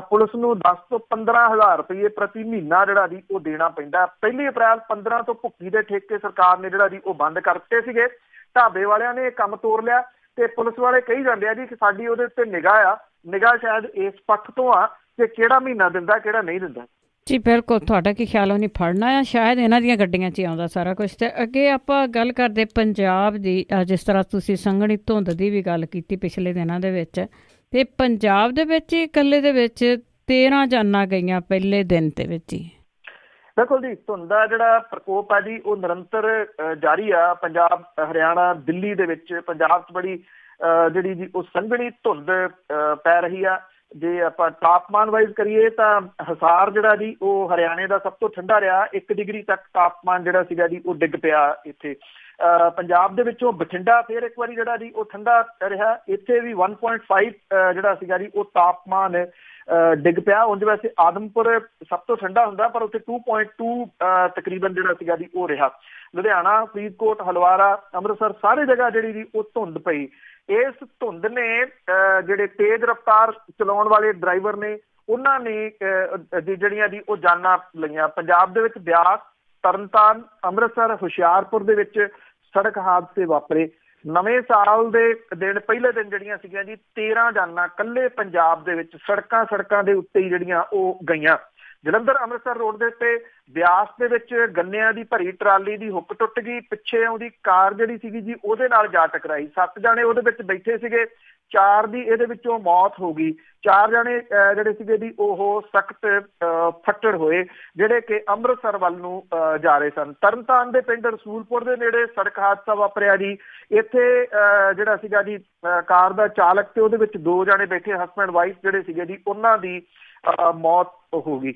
ਪੁਲਿਸ ਨੂੰ 10 ਤੋਂ 15,000 ਰੁਪਏ ਪ੍ਰਤੀ ਮਹੀਨਾ ਜਿਹੜਾ ਜੀ ਉਹ ਦੇਣਾ ਪੈਂਦਾ। 1 ਅਪ੍ਰੈਲ 15 ਤੋਂ ਭੁੱਕੀ ਦੇ ਠੇਕੇ ਸਰਕਾਰ ਨੇ ਜਿਹੜਾ ਜੀ ਉਹ ਬੰਦ ਕਰ ਦਿੱਤੇ ਸੀਗੇ। ਢਾਬੇ ਵਾਲਿਆਂ ਨੇ ਕੰਮ ਤੋੜ ਲਿਆ ਤੇ ਪੁਲਿਸ ਵਾਲੇ ਕਹੀ ਜਾਂਦੇ ਆ ਜੀ ਕਿ ਸਾਡੀ ਉਹਦੇ ਉੱਤੇ ਨਿਗਾਹ ਸ਼ਾਇਦ ਇਸ ਪੱਖ ਤੋਂ ਆ ਕਿ ਕਿਹੜਾ ਮਹੀਨਾ ਦਿੰਦਾ ਕਿਹੜਾ ਨਹੀਂ ਦਿੰਦਾ। ਜੀ ਬਿਲਕੁਲ, ਤੁਹਾਡਾ ਕੀ ਖਿਆਲ ਉਹ ਨਹੀਂ ਫੜਨਾ ਆ, ਸ਼ਾਇਦ ਇਹਨਾਂ ਦੀਆਂ ਗੱਡੀਆਂ 'ਚ ਆਉਂਦਾ ਸਾਰਾ ਕੁਛ। ਤੇ ਅੱਗੇ ਆਪਾਂ ਗੱਲ ਕਰਦੇ ਪੰਜਾਬ ਦੀ, ਜਿਸ ਤਰ੍ਹਾਂ ਤੁਸੀਂ ਸੰਘਣੀ ਧੁੰਦ ਦੀ ਵੀ ਗੱਲ ਕੀਤੀ ਪਿਛਲੇ ਦਿਨਾਂ ਦੇ ਵਿੱਚ, ਤੇ ਪੰਜਾਬ ਦੇ ਵਿੱਚ ਹੀ ਇਕੱਲੇ ਦੇ ਵਿੱਚ 13 ਜਾਨਾਂ ਗਈਆਂ ਪਹਿਲੇ ਦਿਨ ਦੇ ਵਿੱਚ ਹੀ। बिल्कुल जी, धुंध का जिहड़ा प्रकोप है जी वो निरंतर जारी आ। पंजाब, हरियाणा, दिल्ली दे विच पंजाब च बड़ी जिहड़ी जी वो संघनी धुंध पै रही आ। जे आपां तापमान वाइज करिए तां हिसार जिहड़ा जी वो हरियाणे का सब तो ठंडा रहा, 1 डिग्री तक तापमान जिहड़ा सीगा जी वो डिग पिया इत्थे। पंजाब दे विचों बठिंडा फिर एक बारी जिहड़ा जी वो ठंडा रहा, इत्थे भी 1.5 जिहड़ा सीगा जी वो तापमान डिग पिया। उंज वैसे आदमपुर सब तो ठंडा हुंदा पर उत्थे 2.2 तकरीबन जिहड़ा सीगा जी वो रहा। लुधियाना, फरीदकोट, हलवारा, अमृतसर सारी जगह जिहड़ी जी वो धुंध पई। इस धुंध ने ਜਿਹੜੇ तेज रफ्तार चलाउण वाले ड्राइवर ने उन्हां ने ਜਿਹੜੀਆਂ ਦੀ ਉਹ ਜਾਨਾਂ ਲਈਆਂ। ਪੰਜਾਬ ਦੇ ਵਿੱਚ ਬਿਆਸ, ਤਰਨਤਾਰਨ, ਅੰਮ੍ਰਿਤਸਰ, ਹੁਸ਼ਿਆਰਪੁਰ ਦੇ ਵਿੱਚ ਸੜਕ ਹਾਦਸੇ ਵਾਪਰੇ। ਨਵੇਂ ਸਾਲ ਦੇ ਦਿਨ ਪਹਿਲੇ ਦਿਨ ਜਿਹੜੀਆਂ ਸੀਗੀਆਂ ਜੀ 13 ਜਾਨਾਂ ਕੱਲੇ ਪੰਜਾਬ ਦੇ ਵਿੱਚ ਸੜਕਾਂ ਦੇ ਉੱਤੇ ਹੀ ਜਿਹੜੀਆਂ ਉਹ ਗਈਆਂ। ਜਲੰਧਰ ਅੰਮ੍ਰਿਤਸਰ ਰੋਡ ਦੇ ਉੱਤੇ ਬਿਆਸ ਦੇ ਵਿੱਚ ਗੰਨਿਆਂ ਦੀ ਭਰੀ ਟਰਾਲੀ ਦੀ ਹੁੱਕ ਟੁੱਟ ਗਈ, ਪਿੱਛੇ ਆਉਂਦੀ ਕਾਰ ਜਿਹੜੀ ਸੀਗੀ ਜੀ ਉਹਦੇ ਨਾਲ ਜਾ ਟਕਰਾਈ। 7 ਜਾਣੇ ਉਹਦੇ ਵਿੱਚ ਬੈਠੇ ਸੀਗੇ, 4 ਦੀ ਇਹਦੇ ਵਿੱਚੋਂ ਮੌਤ ਹੋ ਗਈ। 4 ਜਾਣੇ ਜਿਹੜੇ ਸੀਗੇ ਜੀ ਉਹ ਸਖਤ ਫੱਟੜ ਹੋਏ ਜਿਹੜੇ ਕਿ ਅੰਮ੍ਰਿਤਸਰ ਵੱਲ ਨੂੰ ਜਾ ਰਹੇ ਸਨ। ਤਰਨਤਾਰਨ ਦੇ ਪਿੰਡ ਰਸੂਲਪੁਰ ਦੇ ਨੇੜੇ ਸੜਕ ਹਾਦਸਾ ਵਾਪਰਿਆ ਜੀ। ਇੱਥੇ ਜਿਹੜਾ ਸੀਗਾ ਜੀ ਕਾਰ ਦਾ ਚਾਲਕ ਤੇ ਉਹਦੇ ਵਿੱਚ 2 ਜਾਣੇ ਬੈਠੇ ਹਸਬੈਂਡ ਵਾਈਫ ਜਿਹੜੇ ਸੀਗੇ ਜੀ ਉਹਨਾਂ ਦੀ ਮੌਤ ਹੋ ਗਈ।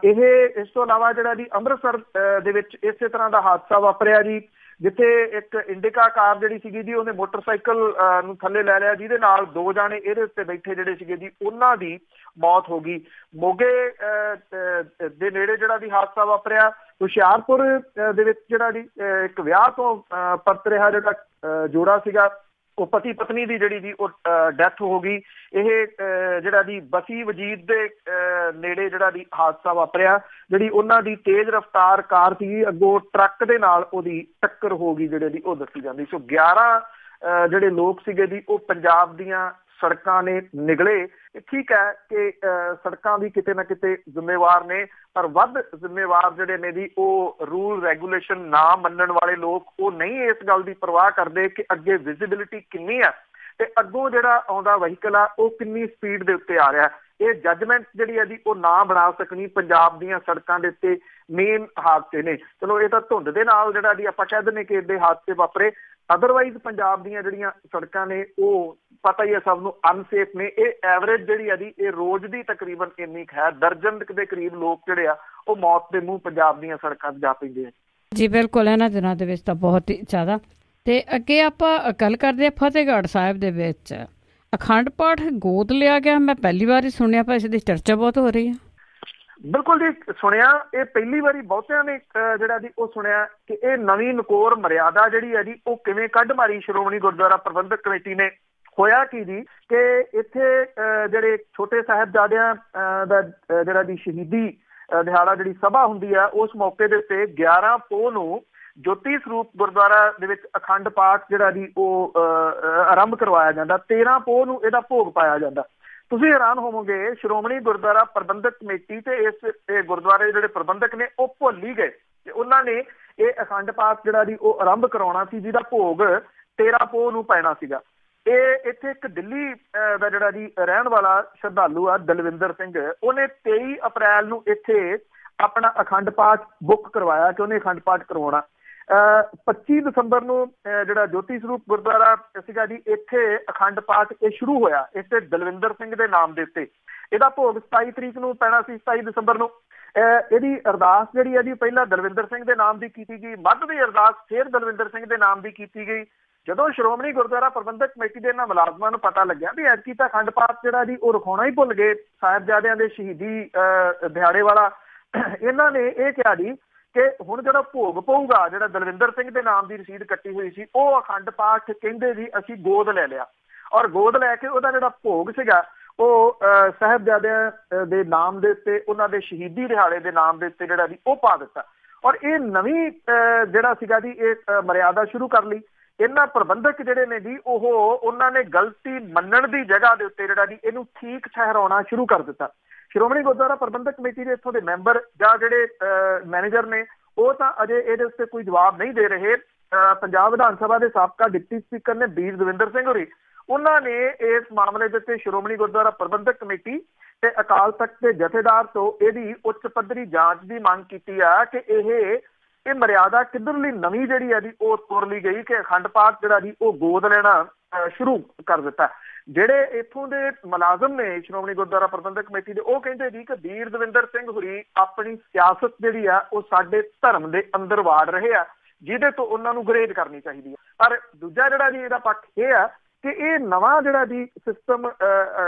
ਇਹ ਇਸ ਤੋਂ ਇਲਾਵਾ ਜਿਹੜਾ ਜੀ ਅੰਮ੍ਰਿਤਸਰ ਦੇ ਵਿੱਚ ਇਸੇ ਤਰ੍ਹਾਂ ਦਾ ਹਾਦਸਾ ਵਾਪਰਿਆ ਜੀ, ਜਿੱਥੇ ਇੱਕ ਇੰਡਿਕਾ ਕਾਰ ਜਿਹੜੀ ਸੀਗੀ ਜੀ ਉਹਨੇ ਮੋਟਰਸਾਈਕਲ ਨੂੰ ਥੱਲੇ ਲੈ ਲਿਆ, ਜਿਹਦੇ ਨਾਲ 2 ਜਾਣੇ ਇਹਦੇ ਉੱਤੇ ਬੈਠੇ ਜਿਹੜੇ ਸੀਗੇ ਜੀ ਉਹਨਾਂ ਦੀ ਮੌਤ ਹੋ ਗਈ। ਮੋਗੇ ਦੇ ਨੇੜੇ ਜਿਹੜਾ ਦੀ ਹਾਦਸਾ ਵਾਪਰਿਆ। ਹੁਸ਼ਿਆਰਪੁਰ ਦੇ ਵਿੱਚ ਜਿਹੜਾ ਜੀ ਇੱਕ ਵਿਆਹ ਤੋਂ ਪਰਤ ਰਿਹਾ ਜਿਹੜਾ ਜੋੜਾ ਸੀਗਾ ਉਹ ਪਤੀ ਪਤਨੀ ਦੀ ਜਿਹੜੀ ਜੀ ਉਹ ਡੈਥ ਹੋ ਗਈ। ਇਹ ਜਿਹੜਾ ਜੀ ਬਸੀ ਵਜੀਦ ਦੇ ਨੇੜੇ ਜਿਹੜਾ ਦੀ ਹਾਦਸਾ ਵਾਪਰਿਆ, ਜਿਹੜੀ ਉਹਨਾਂ ਦੀ ਤੇਜ਼ ਰਫ਼ਤਾਰ ਕਾਰ ਸੀ ਅੱਗੋਂ ਟਰੱਕ ਦੇ ਨਾਲ ਉਹਦੀ ਟੱਕਰ ਹੋ ਗਈ ਜਿਹੜੇ ਦੀ ਉਹ ਦੱਸੀ ਜਾਂਦੀ। ਸੋ 11 ਜਿਹੜੇ ਲੋਕ ਸੀਗੇ ਜੀ ਉਹ ਪੰਜਾਬ ਦੀਆਂ ਸੜਕਾਂ ਨੇ ਨਿਗਲੇ। ਠੀਕ ਹੈ ਕਿ ਸੜਕਾਂ ਵੀ ਕਿਤੇ ਨਾ ਕਿਤੇ ਜ਼ਿੰਮੇਵਾਰ ਨੇ, ਪਰ ਵੱਧ ਜ਼ਿੰਮੇਵਾਰ ਜਿਹੜੇ ਨੇ ਜੀ ਉਹ ਰੂਲ ਰੈਗੂਲੇਸ਼ਨ ਨਾ ਮੰਨਣ ਵਾਲੇ ਲੋਕ। ਉਹ ਨਹੀਂ ਇਸ ਗੱਲ ਦੀ ਪਰਵਾਹ ਕਰਦੇ ਕਿ ਅੱਗੇ ਵਿਜ਼ਿਬਿਲਿਟੀ ਕਿੰਨੀ ਆ ਤੇ ਅੱਗੋਂ ਜਿਹੜਾ ਆਉਂਦਾ ਵਹੀਕਲ ਆ ਉਹ ਕਿੰਨੀ ਸਪੀਡ ਦੇ ਉੱਤੇ ਆ ਰਿਹਾ। ਇਹ ਜੱਜਮੈਂਟ ਜਿਹੜੀ ਹੈ ਜੀ ਉਹ ਨਾ ਬਣਾ ਸਕਣੀ ਪੰਜਾਬ ਦੀਆਂ ਸੜਕਾਂ ਦੇ ਉੱਤੇ ਮੇਨ ਹਾਦਸੇ ਨੇ। ਚਲੋ ਇਹ ਤਾਂ ਧੁੰਦ ਦੇ ਨਾਲ ਜਿਹੜਾ ਜੀ ਆਪਾਂ ਕਹਿ ਦਿੰਦੇ ਕਿ ਇਹਦੇ ਹਾਦਸੇ ਵਾਪਰੇ, ਅਦਰਵਾਈਜ਼ ਪੰਜਾਬ ਦੀਆਂ ਜਿਹੜੀਆਂ ਸੜਕਾਂ ਨੇ ਉਹ ਪਤਾ ਹੀ ਹੈ ਸਭ ਨੂੰ ਅਨਸੇਫ ਨੇ। ਇਹ ਐਵਰੇਜ ਜਿਹੜੀ ਹੈ ਜੀ ਇਹ ਰੋਜ਼ ਦੀ ਤਕਰੀਬਨ ਇੰਨੀ ਹੈ, ਦਰਜਨ ਦੇ ਕਰੀਬ ਲੋਕ ਜਿਹੜੇ ਆ ਉਹ ਮੌਤ ਦੇ ਮੂੰਹ ਪੰਜਾਬ ਦੀਆਂ ਸੜਕਾਂ 'ਤੇ ਜਾ ਪੈਂਦੇ ਆ ਜੀ। ਬਿਲਕੁਲ, ਇਹਨਾਂ ਦਿਨਾਂ ਦੇ ਵਿੱਚ ਤਾਂ ਬਹੁਤ ਹੀ ਜ਼ਿਆਦਾ। ਤੇ ਅੱਗੇ ਆਪਾਂ ਗੱਲ ਕਰਦੇ ਹਾਂ ਫਤਿਹਗੜ੍ਹ ਸਾਹਿਬ ਦੇ ਵਿੱਚ ਅਖੰਡ ਪਾਠ ਗੋਦ ਲਿਆ ਗਿਆ। ਮੈਂ ਪਹਿਲੀ ਵਾਰ ਹੀ ਸੁਣਿਆ, ਪਰ ਇਸ ਦੀ ਚਰਚਾ ਬਹੁਤ ਹੋ ਰਹੀ ਹੈ। ਬਿਲਕੁਲ ਜੀ, ਸੁਣਿਆ। ਇਹ ਪਹਿਲੀ ਵਾਰੀ ਬਹੁਤਿਆਂ ਨੇ ਜਿਹੜਾ ਜੀ ਉਹ ਸੁਣਿਆ ਕਿ ਇਹ ਨਵੀਂ ਨਕੋਰ ਮਰਿਆਦਾ ਜਿਹੜੀ ਹੈ ਜੀ ਉਹ ਕਿਵੇਂ ਕੱਢ ਮਾਰੀ ਸ਼੍ਰੋਮਣੀ ਗੁਰਦੁਆਰਾ ਪ੍ਰਬੰਧਕ ਕਮੇਟੀ ਨੇ। ਹੋਇਆ ਕੀ ਜੀ ਕਿ ਇੱਥੇ ਜਿਹੜੇ ਛੋਟੇ ਸਾਹਿਬਜ਼ਾਦਿਆਂ ਦਾ ਜਿਹੜਾ ਦੀ ਸ਼ਹੀਦੀ ਦਿਹਾੜਾ ਜਿਹੜੀ ਸਭਾ ਹੁੰਦੀ ਆ ਉਸ ਮੌਕੇ ਦੇ ਉੱਤੇ 11 ਪੋਹ ਨੂੰ ਜੋਤੀ ਸਰੂਪ ਗੁਰਦੁਆਰਾ ਦੇ ਵਿੱਚ ਅਖੰਡ ਪਾਠ ਜਿਹੜਾ ਜੀ ਉਹ ਆਰੰਭ ਕਰਵਾਇਆ ਜਾਂਦਾ। 13 ਪੋਹ ਨੂੰ ਇਹਦਾ ਭੋਗ ਪਾਇਆ ਜਾਂਦਾ। ਤੁਸੀਂ ਹੈਰਾਨ ਹੋਵੋਗੇ, ਸ਼੍ਰੋਮਣੀ ਗੁਰਦੁਆਰਾ ਪ੍ਰਬੰਧਕ ਕਮੇਟੀ ਤੇ ਇਸ ਗੁਰਦੁਆਰੇ ਦੇ ਜਿਹੜੇ ਪ੍ਰਬੰਧਕ ਨੇ ਉਹ ਭੁੱਲ ਹੀ ਗਏ ਤੇ ਉਹਨਾਂ ਨੇ ਇਹ ਅਖੰਡ ਪਾਠ ਜਿਹੜਾ ਜੀ ਉਹ ਆਰੰਭ ਕਰਾਉਣਾ ਸੀ, ਜਿਹਦਾ ਭੋਗ 13 ਪੋਹ ਨੂੰ ਪੈਣਾ ਸੀਗਾ। ਇਹ ਇੱਥੇ ਇੱਕ ਦਿੱਲੀ ਦਾ ਜਿਹੜਾ ਜੀ ਰਹਿਣ ਵਾਲਾ ਸ਼ਰਧਾਲੂ ਆ ਦਲਵਿੰਦਰ ਸਿੰਘ, ਉਹਨੇ 23 ਅਪ੍ਰੈਲ ਨੂੰ ਇੱਥੇ ਆਪਣਾ ਅਖੰਡ ਪਾਠ ਬੁੱਕ ਕਰਵਾਇਆ ਕਿ ਉਹਨੇ ਅਖੰਡ ਪਾਠ ਕਰਵਾਉਣਾ। 25 ਦਸੰਬਰ ਨੂੰ ਜਿਹੜਾ ਜੋਤੀ ਸਰੂਪ ਗੁਰਦੁਆਰਾ ਸੀਗਾ ਜੀ ਇੱਥੇ ਅਖੰਡ ਪਾਠ ਇਹ ਸ਼ੁਰੂ ਹੋਇਆ ਇਸੇ ਦਲਵਿੰਦਰ ਸਿੰਘ ਦੇ ਨਾਮ ਦੇ ਉੱਤੇ। ਇਹਦਾ ਭੋਗ 27 ਤਰੀਕ ਨੂੰ ਪੈਣਾ ਸੀ, 27 ਦਸੰਬਰ ਨੂੰ। ਇਹਦੀ ਅਰਦਾਸ ਜਿਹੜੀ ਹੈ ਜੀ ਪਹਿਲਾਂ ਦਲਵਿੰਦਰ ਸਿੰਘ ਦੇ ਨਾਮ ਦੀ ਕੀਤੀ ਗਈ, ਮੱਧ ਦੀ ਅਰਦਾਸ ਫਿਰ ਦਲਵਿੰਦਰ ਸਿੰਘ ਦੇ ਨਾਮ ਦੀ ਕੀਤੀ ਗਈ। ਜਦੋਂ ਸ਼੍ਰੋਮਣੀ ਗੁਰਦੁਆਰਾ ਪ੍ਰਬੰਧਕ ਕਮੇਟੀ ਦੇ ਇਹਨਾਂ ਮੁਲਾਜ਼ਮਾਂ ਨੂੰ ਪਤਾ ਲੱਗਿਆ ਵੀ ਐਤਕੀ ਤਾਂ ਅਖੰਡ ਪਾਠ ਜਿਹੜਾ ਜੀ ਉਹ ਰਖਾਉਣਾ ਹੀ ਭੁੱਲ ਗਏ ਸਾਹਿਬਜ਼ਾਦਿਆਂ ਦੇ ਸ਼ਹੀਦੀ ਦਿਹਾੜੇ ਵਾਲਾ, ਇਹਨਾਂ ਨੇ ਇਹ ਕਿਹਾ ਜੀ ਕਿ ਹੁਣ ਜਿਹੜਾ ਭੋਗ ਪਊਗਾ, ਜਿਹੜਾ ਦਲਵਿੰਦਰ ਸਿੰਘ ਦੇ ਨਾਮ ਦੀ ਰਸੀਦ ਕੱਟੀ ਹੋਈ ਸੀ, ਉਹ ਅਖੰਡ ਪਾਠ ਕਹਿੰਦੇ ਜੀ ਅਸੀਂ ਗੋਦ ਲੈ ਲਿਆ ਔਰ ਗੋਦ ਲੈ ਕੇ ਉਹਦਾ ਜਿਹੜਾ ਭੋਗ ਸੀਗਾ ਉਹ ਸਾਹਿਬਜ਼ਾਦਿਆਂ ਦੇ ਨਾਮ ਦੇ ਉੱਤੇ, ਉਹਨਾਂ ਦੇ ਸ਼ਹੀਦੀ ਦਿਹਾੜੇ ਦੇ ਨਾਮ ਦੇ ਉੱਤੇ ਜਿਹੜਾ ਜੀ ਉਹ ਪਾ ਦਿੱਤਾ। ਔਰ ਇਹ ਨਵੀਂ ਜਿਹੜਾ ਸੀਗਾ ਜੀ ਇਹ ਮਰਿਆਦਾ ਸ਼ੁਰੂ ਕਰ ਲਈ। ਇਹਨਾਂ ਪ੍ਰਬੰਧਕ ਜਿਹੜੇ ਨੇ ਜੀ ਉਹਨਾਂ ਨੇ ਗਲਤੀ ਮੰਨਣ ਦੀ ਜਗ੍ਹਾ ਦੇ ਉੱਤੇ ਜਿਹੜਾ ਜੀ ਇਹਨੂੰ ਠੀਕ ਠਹਿਰਾਉਣਾ ਸ਼ੁਰੂ ਕਰ ਦਿੱਤਾ। ਸ਼੍ਰੋਮਣੀ ਗੁਰਦੁਆਰਾ ਪ੍ਰਬੰਧਕ ਕਮੇਟੀ ਦੇ ਇੱਥੋਂ ਦੇ ਮੈਂਬਰ ਜਾਂ ਜਿਹੜੇ ਮੈਨੇਜਰ ਨੇ ਉਹ ਤਾਂ ਅਜੇ ਇਹਦੇ ਉੱਤੇ ਕੋਈ ਜਵਾਬ ਨਹੀਂ ਦੇ ਰਹੇ। ਪੰਜਾਬ ਵਿਧਾਨ ਸਭਾ ਦੇ ਸਾਬਕਾ ਡਿਪਟੀ ਸਪੀਕਰ ਨੇ ਬੀਰ ਦਵਿੰਦਰ ਸਿੰਘ ਹੋਰੀ, ਉਹਨਾਂ ਨੇ ਇਸ ਮਾਮਲੇ ਦੇ ਉੱਤੇ ਸ਼੍ਰੋਮਣੀ ਗੁਰਦੁਆਰਾ ਪ੍ਰਬੰਧਕ ਕਮੇਟੀ ਤੇ ਅਕਾਲ ਤਖਤ ਦੇ ਜਥੇਦਾਰ ਤੋਂ ਇਹਦੀ ਉੱਚ ਪੱਧਰੀ ਜਾਂਚ ਦੀ ਮੰਗ ਕੀਤੀ ਆ ਕਿ ਇਹ ਮਰਿਆਦਾ ਕਿੱਧਰਲੀ ਨਵੀਂ ਜਿਹੜੀ ਆ ਜੀ ਉਹ ਤੁਰ ਲਈ ਗਈ ਕਿ ਅਖੰਡ ਪਾਠ ਜਿਹੜਾ ਜੀ ਉਹ ਗੋਦ ਲੈਣਾ ਸ਼ੁਰੂ ਕਰ ਦਿੱਤਾ। ਜਿਹੜੇ ਇੱਥੋਂ ਦੇ ਮੁਲਾਜ਼ਮ ਨੇ ਸ਼੍ਰੋਮਣੀ ਗੁਰਦੁਆਰਾ ਪ੍ਰਬੰਧਕ ਕਮੇਟੀ ਦੇ, ਉਹ ਕਹਿੰਦੇ ਜੀ ਕਿ ਵੀਰ ਦਵਿੰਦਰ ਸਿੰਘ ਹੁਰੀ ਆਪਣੀ ਸਿਆਸਤ ਜਿਹੜੀ ਆ ਉਹ ਸਾਡੇ ਧਰਮ ਦੇ ਅੰਦਰ ਵਾੜ ਰਹੇ ਆ, ਜਿਹਦੇ ਤੋਂ ਉਹਨਾਂ ਨੂੰ ਗੁਰੇਜ਼ ਕਰਨੀ ਚਾਹੀਦੀ ਹੈ। ਪਰ ਦੂਜਾ ਜਿਹੜਾ ਜੀ ਇਹਦਾ ਪੱਖ ਇਹ ਆ ਕਿ ਇਹ ਨਵਾਂ ਜਿਹੜਾ ਜੀ ਸਿਸਟਮ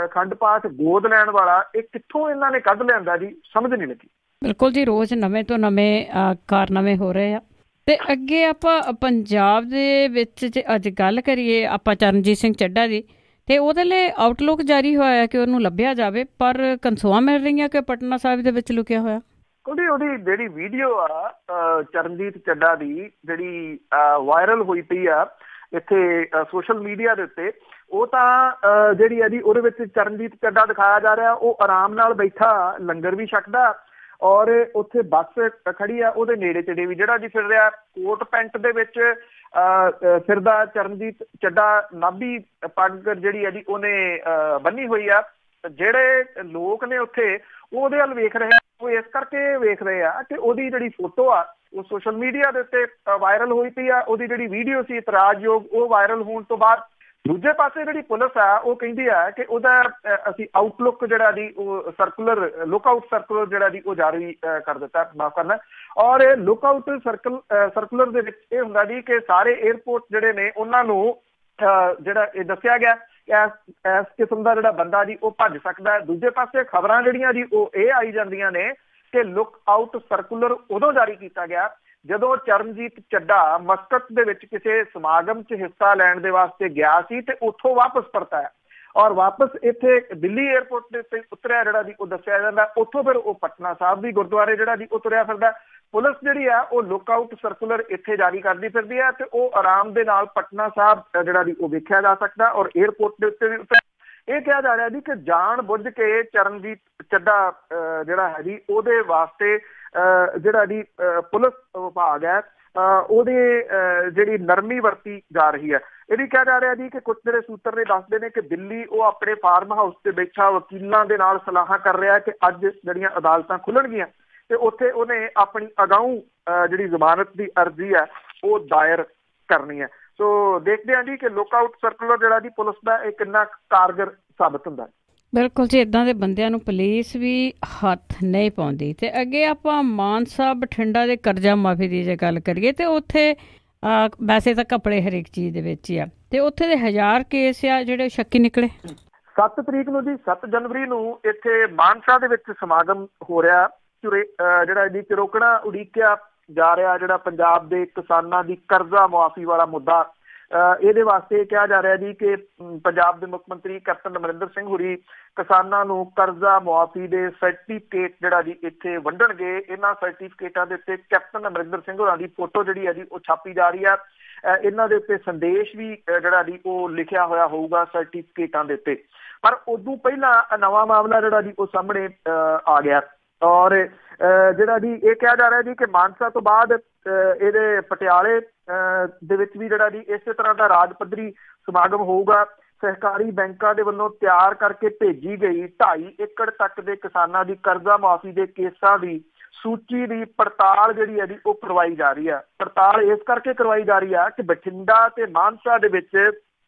ਅਖੰਡ ਪਾਠ ਗੋਦ ਲੈਣ ਵਾਲਾ, ਇਹ ਕਿੱਥੋਂ ਇਹਨਾਂ ਨੇ ਕੱਢ ਲਿਆਂਦਾ ਜੀ, ਸਮਝ ਨਹੀਂ ਲੱਗੀ। ਬਿਲਕੁਲ ਜੀ, ਰੋਜ਼ ਨਵੇਂ ਤੋਂ ਨਵੇਂ ਕਾਰਨਾਮੇ ਹੋ ਰਹੇ ਆ। ਤੇ ਅੱਗੇ ਆਪਾਂ ਪੰਜਾਬ ਦੇ ਵਿੱਚ ਜੇ ਅੱਜ ਗੱਲ ਕਰੀਏ ਆਪਾਂ ਚਰਨਜੀਤ ਸਿੰਘ ਚੱਢਾ ਦੀ, ਤੇ ਉਹਦੇ ਲਈ ਆਊਟਲੁੱਕ ਜਾਰੀ ਹੋਇਆ ਕਿ ਉਹਨੂੰ ਲੱਭਿਆ ਜਾਵੇ, ਪਰ ਕਨਸੂਆਂ ਮਿਲ ਰਹੀਆਂ ਕਿ ਪਟਨਾ ਸਾਹਿਬ ਦੇ ਵਿੱਚ ਲੁਕਿਆ ਹੋਇਆ। ਉਹਦੀ ਜਿਹੜੀ ਵੀਡੀਓ ਆ ਚਰਨਜੀਤ ਚੱਢਾ ਦੀ ਜਿਹੜੀ ਵਾਇਰਲ ਹੋਈ ਪਈ ਆ ਇੱਥੇ ਸੋਸ਼ਲ ਮੀਡੀਆ ਦੇ ਉੱਤੇ, ਉਹ ਤਾਂ ਜਿਹੜੀ ਆ ਜੀ ਉਹਦੇ ਵਿੱਚ ਚਰਨਜੀਤ ਚੱਢਾ ਦਿਖਾਇਆ ਜਾ ਰਿਹਾ, ਉਹ ਆਰਾਮ ਨਾਲ ਬੈਠਾ ਲੰਗਰ ਵੀ ਛਕਦਾ ਔਰ ਉੱਥੇ ਬੱਸ ਖੜੀ ਆ ਉਹਦੇ ਨੇੜੇ ਤੇੜੇ ਵੀ ਜਿਹੜਾ ਜੀ ਫਿਰ ਰਿਹਾ, ਕੋਟ ਪੈਂਟ ਦੇ ਵਿੱਚ ਫਿਰਦਾ ਚਰਨਜੀਤ ਚੱਢਾ, ਨਾਭੀ ਪੱਗ ਜਿਹੜੀ ਆ ਜੀ ਉਹਨੇ ਬੰਨੀ ਹੋਈ ਆ। ਜਿਹੜੇ ਲੋਕ ਨੇ ਉੱਥੇ ਉਹਦੇ ਵੱਲ ਵੇਖ ਰਹੇ, ਉਹ ਇਸ ਕਰਕੇ ਵੇਖ ਰਹੇ ਆ ਕਿ ਉਹਦੀ ਜਿਹੜੀ ਫੋਟੋ ਆ ਉਹ ਸੋਸ਼ਲ ਮੀਡੀਆ ਦੇ ਉੱਤੇ ਵਾਇਰਲ ਹੋਈ ਪਈ ਆ। ਉਹਦੀ ਜਿਹੜੀ ਵੀਡੀਓ ਸੀ ਇਤਰਾਜ਼ਯੋਗ, ਉਹ ਵਾਇਰਲ ਹੋਣ ਤੋਂ ਬਾਅਦ ਦੂਜੇ ਪਾਸੇ ਜਿਹੜੀ ਪੁਲਿਸ ਆ ਉਹ ਕਹਿੰਦੀ ਆ ਕਿ ਉਹਦਾ ਅਸੀਂ ਆਊਟਲੁੱਕ ਜਿਹੜਾ ਜੀ ਉਹ ਸਰਕੂਲਰ, ਲੁੱਕ ਆਊਟ ਸਰਕੂਲਰ ਜਿਹੜਾ ਜੀ ਉਹ ਜਾਰੀ ਕਰ ਦਿੱਤਾ, ਮਾਫ ਕਰਨਾ। ਔਰ ਇਹ ਲੁੱਕ ਆਊਟ ਸਰਕੂਲਰ ਦੇ ਵਿੱਚ ਇਹ ਹੁੰਦਾ ਜੀ ਕਿ ਸਾਰੇ ਏਅਰਪੋਰਟ ਜਿਹੜੇ ਨੇ ਉਹਨਾਂ ਨੂੰ ਜਿਹੜਾ ਇਹ ਦੱਸਿਆ ਗਿਆ ਇਸ ਕਿਸਮ ਦਾ ਜਿਹੜਾ ਬੰਦਾ ਜੀ ਉਹ ਭੱਜ ਸਕਦਾ ਹੈ। ਦੂਜੇ ਪਾਸੇ ਖਬਰਾਂ ਜਿਹੜੀਆਂ ਜੀ ਉਹ ਇਹ ਆਈ ਜਾਂਦੀਆਂ ਨੇ ਕਿ ਲੁੱਕ ਆਊਟ ਸਰਕੂਲਰ ਉਦੋਂ ਜਾਰੀ ਕੀਤਾ ਗਿਆ ਜਦੋਂ ਚਰਨਜੀਤ ਚੱਢਾ ਮਸਕਤ ਦੇ ਵਿੱਚ ਕਿਸੇ ਸਮਾਗਮ 'ਚ ਹਿੱਸਾ ਲੈਣ ਦੇ ਵਾਸਤੇ ਗਿਆ ਸੀ ਤੇ ਉੱਥੋਂ ਵਾਪਸ ਪਰਤਾਇਆ ਔਰ ਵਾਪਸ ਇੱਥੇ ਦਿੱਲੀ ਏਅਰਪੋਰਟ ਦੇ ਉੱਤੇ ਉਤਰਿਆ ਜਿਹੜਾ ਜੀ ਉਹ ਦੱਸਿਆ ਜਾਂਦਾ। ਉੱਥੋਂ ਫਿਰ ਉਹ ਪਟਨਾ ਸਾਹਿਬ ਦੀ ਗੁਰਦੁਆਰੇ ਜਿਹੜਾ ਜੀ ਉਹ ਤੁਰਿਆ ਫਿਰਦਾ। ਪੁਲਿਸ ਜਿਹੜੀ ਆ ਉਹ ਲੁੱਕ ਆਊਟ ਸਰਕੂਲਰ ਇੱਥੇ ਜਾਰੀ ਕਰਦੀ ਫਿਰਦੀ ਹੈ ਤੇ ਉਹ ਆਰਾਮ ਦੇ ਨਾਲ ਪਟਨਾ ਸਾਹਿਬ ਜਿਹੜਾ ਜੀ ਉਹ ਵੇਖਿਆ ਜਾ ਸਕਦਾ ਔਰ ਏਅਰਪੋਰਟ ਦੇ ਉੱਤੇ ਵੀ ਇਹ ਕਿਹਾ ਜਾ ਰਿਹਾ ਜੀ ਕਿ ਜਾਣ ਬੁੱਝ ਕੇ ਚਰਨਜੀਤ ਚੱਢਾ ਜਿਹੜਾ ਹੈ ਜੀ ਉਹਦੇ ਵਾਸਤੇ ਜਿਹੜਾ ਜੀ ਪੁਲਿਸ ਵਿਭਾਗ ਹੈ ਉਹਦੇ ਜਿਹੜੀ ਨਰਮੀ ਵਰਤੀ ਜਾ ਰਹੀ ਹੈ। ਇਹ ਵੀ ਕਿਹਾ ਜਾ ਰਿਹਾ ਜੀ ਕਿ ਕੁਝ ਜਿਹੜੇ ਸੂਤਰ ਨੇ ਦੱਸਦੇ ਨੇ ਕਿ ਦਿੱਲੀ ਉਹ ਆਪਣੇ ਫਾਰਮ ਹਾਊਸ ਤੇ ਬੈਠਾ ਵਕੀਲਾਂ ਦੇ ਨਾਲ ਸਲਾਹਾਂ ਕਰ ਰਿਹਾ ਕਿ ਅੱਜ ਜਿਹੜੀਆਂ ਅਦਾਲਤਾਂ ਖੁੱਲਣਗੀਆਂ ਤੇ ਉੱਥੇ ਉਹਨੇ ਆਪਣੀ ਅਗਾਊਂ ਜਿਹੜੀ ਜ਼ਮਾਨਤ ਦੀ ਅਰਜ਼ੀ ਹੈ ਉਹ ਦਾਇਰ ਕਰਨੀ ਹੈ। ਸੋ ਦੇਖਦੇ ਹਾਂ ਜੀ ਕਿ ਲੁੱਕ ਆਊਟ ਸਰਕੂਲਰ ਜਿਹੜਾ ਜੀ ਪੁਲਿਸ ਦਾ ਇਹ ਕਿੰਨਾ ਕਾਰਗਰ ਸਾਬਤ ਹੁੰਦਾ। ਬਿਲਕੁਲ ਜੀ, ਇੱਦਾਂ ਦੇ ਬੰਦਿਆਂ ਨੂੰ ਪੁਲਿਸ ਵੀ ਹੱਥ ਨਹੀਂ ਪਾਉਂਦੀ। ਤੇ ਅੱਗੇ ਆਪਾਂ ਮਾਨਸਾ ਬਠਿੰਡਾ ਦੇ ਕਰਜ਼ਾ ਮਾਫੀ ਦੀ ਜੇ ਗੱਲ ਕਰੀਏ ਤੇ ਉੱਥੇ ਵੈਸੇ ਤਾਂ ਕੱਪੜੇ ਹਰੇਕ ਚੀਜ਼ ਦੇ ਵਿੱਚ ਹੀ ਆ ਤੇ ਉੱਥੇ ਦੇ 1000 ਕੇਸ ਆ ਜਿਹੜੇ ਸ਼ੱਕੀ ਨਿਕਲੇ। 7 ਤਰੀਕ ਨੂੰ ਜੀ 7 ਜਨਵਰੀ ਨੂੰ ਇੱਥੇ ਮਾਨਸਾ ਦੇ ਵਿੱਚ ਸਮਾਗਮ ਹੋ ਰਿਹਾ, ਜਿਹੜਾ ਜੀ ਚਿਰੋਕਣਾ ਉਡੀਕਿਆ ਜਾ ਰਿਹਾ ਜਿਹੜਾ ਪੰਜਾਬ ਦੇ ਕਿਸਾਨਾਂ ਦੀ ਕਰਜ਼ਾ ਮੁਆਫੀ ਵਾਲਾ ਮੁੱਦਾ। ਇਹਦੇ ਵਾਸਤੇ ਕਿਹਾ ਜਾ ਰਿਹਾ ਜੀ ਕਿ ਪੰਜਾਬ ਦੇ ਮੁੱਖ ਮੰਤਰੀ ਕੈਪਟਨ ਅਮਰਿੰਦਰ ਸਿੰਘ ਹੁਰੀ ਕਿਸਾਨਾਂ ਨੂੰ ਕਰਜ਼ਾ ਮੁਆਫੀ ਦੇ ਸਰਟੀਫਿਕੇਟ ਜਿਹੜਾ ਜੀ ਇੱਥੇ ਵੰਡਣਗੇ। ਇਹਨਾਂ ਸਰਟੀਫਿਕੇਟਾਂ ਦੇ ਉੱਤੇ ਕੈਪਟਨ ਅਮਰਿੰਦਰ ਸਿੰਘ ਹੋਰਾਂ ਦੀ ਫੋਟੋ ਜਿਹੜੀ ਹੈ ਜੀ ਉਹ ਛਾਪੀ ਜਾ ਰਹੀ ਆ। ਇਹਨਾਂ ਦੇ ਉੱਤੇ ਸੰਦੇਸ਼ ਵੀ ਜਿਹੜਾ ਜੀ ਉਹ ਲਿਖਿਆ ਹੋਇਆ ਹੋਊਗਾ ਸਰਟੀਫਿਕੇਟਾਂ ਦੇ ਉੱਤੇ। ਪਰ ਉਦੋਂ ਪਹਿਲਾਂ ਨਵਾਂ ਮਾਮਲਾ ਜਿਹੜਾ ਜੀ ਉਹ ਸਾਹਮਣੇ ਆ ਗਿਆ ਔਰ ਜਿਹੜਾ ਜੀ ਇਹ ਕਿਹਾ ਜਾ ਰਿਹਾ ਜੀ ਕਿ ਮਾਨਸਾ ਤੋਂ ਬਾਅਦ ਇਹਦੇ ਪਟਿਆਲੇ ਦੇ ਵਿੱਚ ਵੀ ਜਿਹੜਾ ਜੀ ਇਸੇ ਤਰ੍ਹਾਂ ਦਾ ਰਾਜ ਪੱਧਰੀ ਸਮਾਗਮ ਹੋਊਗਾ। ਸਹਿਕਾਰੀ ਬੈਂਕਾਂ ਦੇ ਵੱਲੋਂ ਤਿਆਰ ਕਰਕੇ ਭੇਜੀ ਗਈ 2.5 ਏਕੜ ਤੱਕ ਦੇ ਕਿਸਾਨਾਂ ਦੀ ਕਰਜ਼ਾ ਮੁਆਫੀ ਦੇ ਕੇਸਾਂ ਦੀ ਸੂਚੀ ਦੀ ਪੜਤਾਲ ਜਿਹੜੀ ਹੈ ਜੀ ਉਹ ਕਰਵਾਈ ਜਾ ਰਹੀ ਹੈ। ਪੜਤਾਲ ਇਸ ਕਰਕੇ ਕਰਵਾਈ ਜਾ ਰਹੀ ਆ ਕਿ ਬਠਿੰਡਾ ਤੇ ਮਾਨਸਾ ਦੇ ਵਿੱਚ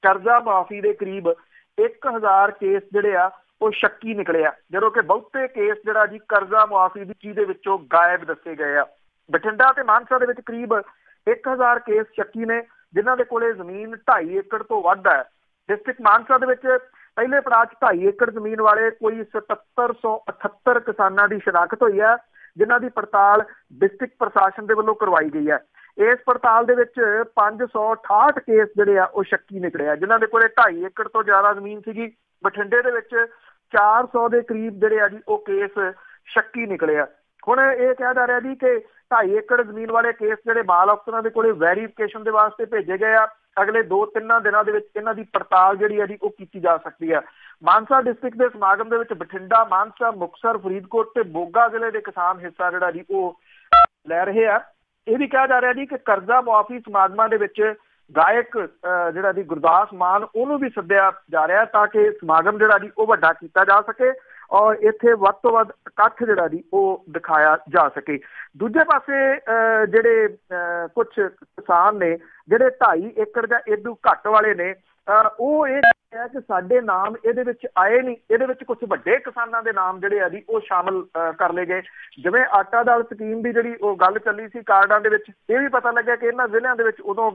ਕਰਜ਼ਾ ਮੁਆਫੀ ਦੇ ਕਰੀਬ 1000 ਕੇਸ ਜਿਹੜੇ ਆ ਉਹ ਸ਼ੱਕੀ ਨਿਕਲੇ ਆ, ਜਦੋਂ ਕਿ ਬਹੁਤੇ ਕੇਸ ਜਿਹੜਾ ਜੀ ਕਰਜ਼ਾ ਮੁਆਫੀ ਦੀ ਚੀਜ਼ ਦੇ ਵਿੱਚੋਂ ਗਾਇਬ ਦੱਸੇ ਗਏ ਆ। ਬਠਿੰਡਾ ਤੇ ਮਾਨਸਾ ਦੇ ਵਿੱਚ ਕਰੀਬ 1000 ਕੇਸ ਸ਼ੱਕੀ ਨੇ ਜਿਨ੍ਹਾਂ ਦੇ ਕੋਲੇ ਜ਼ਮੀਨ 2.5 ਏਕੜ ਤੋਂ ਵੱਧ ਹੈ। ਡਿਸਟ੍ਰਿਕਟ ਮਾਨਸਾ ਦੇ ਵਿੱਚ ਪਹਿਲੇ ਪੜਾਅ 'ਚ 2.5 ਏਕੜ ਜ਼ਮੀਨ ਵਾਲੇ ਕੋਈ 7778 ਕਿਸਾਨਾਂ ਦੀ ਸ਼ਨਾਖਤ ਹੋਈ ਹੈ ਜਿਨ੍ਹਾਂ ਦੀ ਪੜਤਾਲ ਡਿਸਟ੍ਰਿਕਟ ਪ੍ਰਸ਼ਾਸਨ ਦੇ ਵੱਲੋਂ ਕਰਵਾਈ ਗਈ ਹੈ। ਇਸ ਪੜਤਾਲ ਦੇ ਵਿੱਚ 568 ਕੇਸ ਜਿਹੜੇ ਆ ਉਹ ਸ਼ੱਕੀ ਨਿਕਲੇ ਆ ਜਿਨ੍ਹਾਂ ਦੇ ਕੋਲੇ 2.5 ਏਕੜ ਤੋਂ ਜ਼ਿਆਦਾ ਜ਼ਮੀਨ ਸੀਗੀ। ਬਠਿੰਡੇ ਦੇ ਵਿੱਚ 400 ਦੇ ਕਰੀਬ ਜਿਹੜੇ ਆ ਜੀ ਉਹ ਕੇਸ ਸ਼ੱਕੀ ਨਿਕਲੇ ਆ। ਹੁਣ ਇਹ ਕਿਹਾ ਜਾ ਰਿਹਾ ਜੀ ਕਿ 2.5 ਏਕੜ ਜ਼ਮੀਨ ਵਾਲੇ ਕੇਸ ਜਿਹੜੇ ਮਾਲ ਅਫਸਰਾਂ ਦੇ ਕੋਲੇ ਵੈਰੀਫਿਕੇਸ਼ਨ ਦੇ ਵਾਸਤੇ ਭੇਜੇ ਗਏ ਆ। ਅਗਲੇ 2-3 ਦਿਨਾਂ ਦੇ ਵਿੱਚ ਇਹਨਾਂ ਦੀ ਪੜਤਾਲ ਜਿਹੜੀ ਹੈ ਜੀ ਉਹ ਕੀਤੀ ਜਾ ਸਕਦੀ ਹੈ। ਮਾਨਸਾ ਡਿਸਟ੍ਰਿਕਟ ਦੇ ਸਮਾਗਮ ਦੇ ਵਿੱਚ ਬਠਿੰਡਾ, ਮਾਨਸਾ, ਮੁਕਤਸਰ, ਫਰੀਦਕੋਟ ਤੇ ਮੋਗਾ ਜ਼ਿਲ੍ਹੇ ਦੇ ਕਿਸਾਨ ਹਿੱਸਾ ਜਿਹੜਾ ਜੀ ਉਹ ਲੈ ਰਹੇ ਆ। ਇਹ ਵੀ ਕਿਹਾ ਜਾ ਰਿਹਾ ਜੀ ਕਿ ਕਰਜ਼ਾ ਮੁਆਫੀ ਸਮਾਗਮਾਂ ਦੇ ਵਿੱਚ ਗਾਇਕ ਜਿਹੜਾ ਜੀ ਗੁਰਦਾਸ ਮਾਨ ਉਹਨੂੰ ਵੀ ਸੱਦਿਆ ਜਾ ਰਿਹਾ ਤਾਂ ਕਿ ਸਮਾਗਮ ਜਿਹੜਾ ਜੀ ਉਹ ਵੱਡਾ ਕੀਤਾ ਜਾ ਸਕੇ ਔਰ ਇੱਥੇ ਵੱਧ ਤੋਂ ਵੱਧ ਇਕੱਠ ਜਿਹੜਾ ਜੀ ਉਹ ਦਿਖਾਇਆ ਜਾ ਸਕੇ। ਦੂਜੇ ਪਾਸੇ ਜਿਹੜੇ ਕੁਝ ਕਿਸਾਨ ਨੇ ਜਿਹੜੇ 2.5 ਏਕੜ ਜਾਂ ਇਦੋਂ ਘੱਟ ਵਾਲੇ ਨੇ ਉਹ ਇਹ ਹੈ ਕਿ ਸਾਡੇ ਨਾਮ ਇਹਦੇ ਵਿੱਚ ਆਏ ਨਹੀਂ। ਇਹਦੇ ਵਿੱਚ ਕੁਝ ਵੱਡੇ ਕਿਸਾਨਾਂ ਦੇ ਨਾਮ ਜਿਹੜੇ ਆ ਜੀ ਉਹ ਸ਼ਾਮਲ ਕਰ ਲਏ ਗਏ। ਜਿਵੇਂ ਆਟਾ ਦਾਲ ਸਕੀਮ ਦੀ ਜਿਹੜੀ ਉਹ ਗੱਲ ਚੱਲੀ ਸੀ ਕਾਰਡਾਂ ਦੇ ਵਿੱਚ, ਇਹ ਵੀ ਪਤਾ ਲੱਗਿਆ ਕਿ ਇਹਨਾਂ ਜ਼ਿਲ੍ਹਿਆਂ ਦੇ ਵਿੱਚ ਉਦੋਂ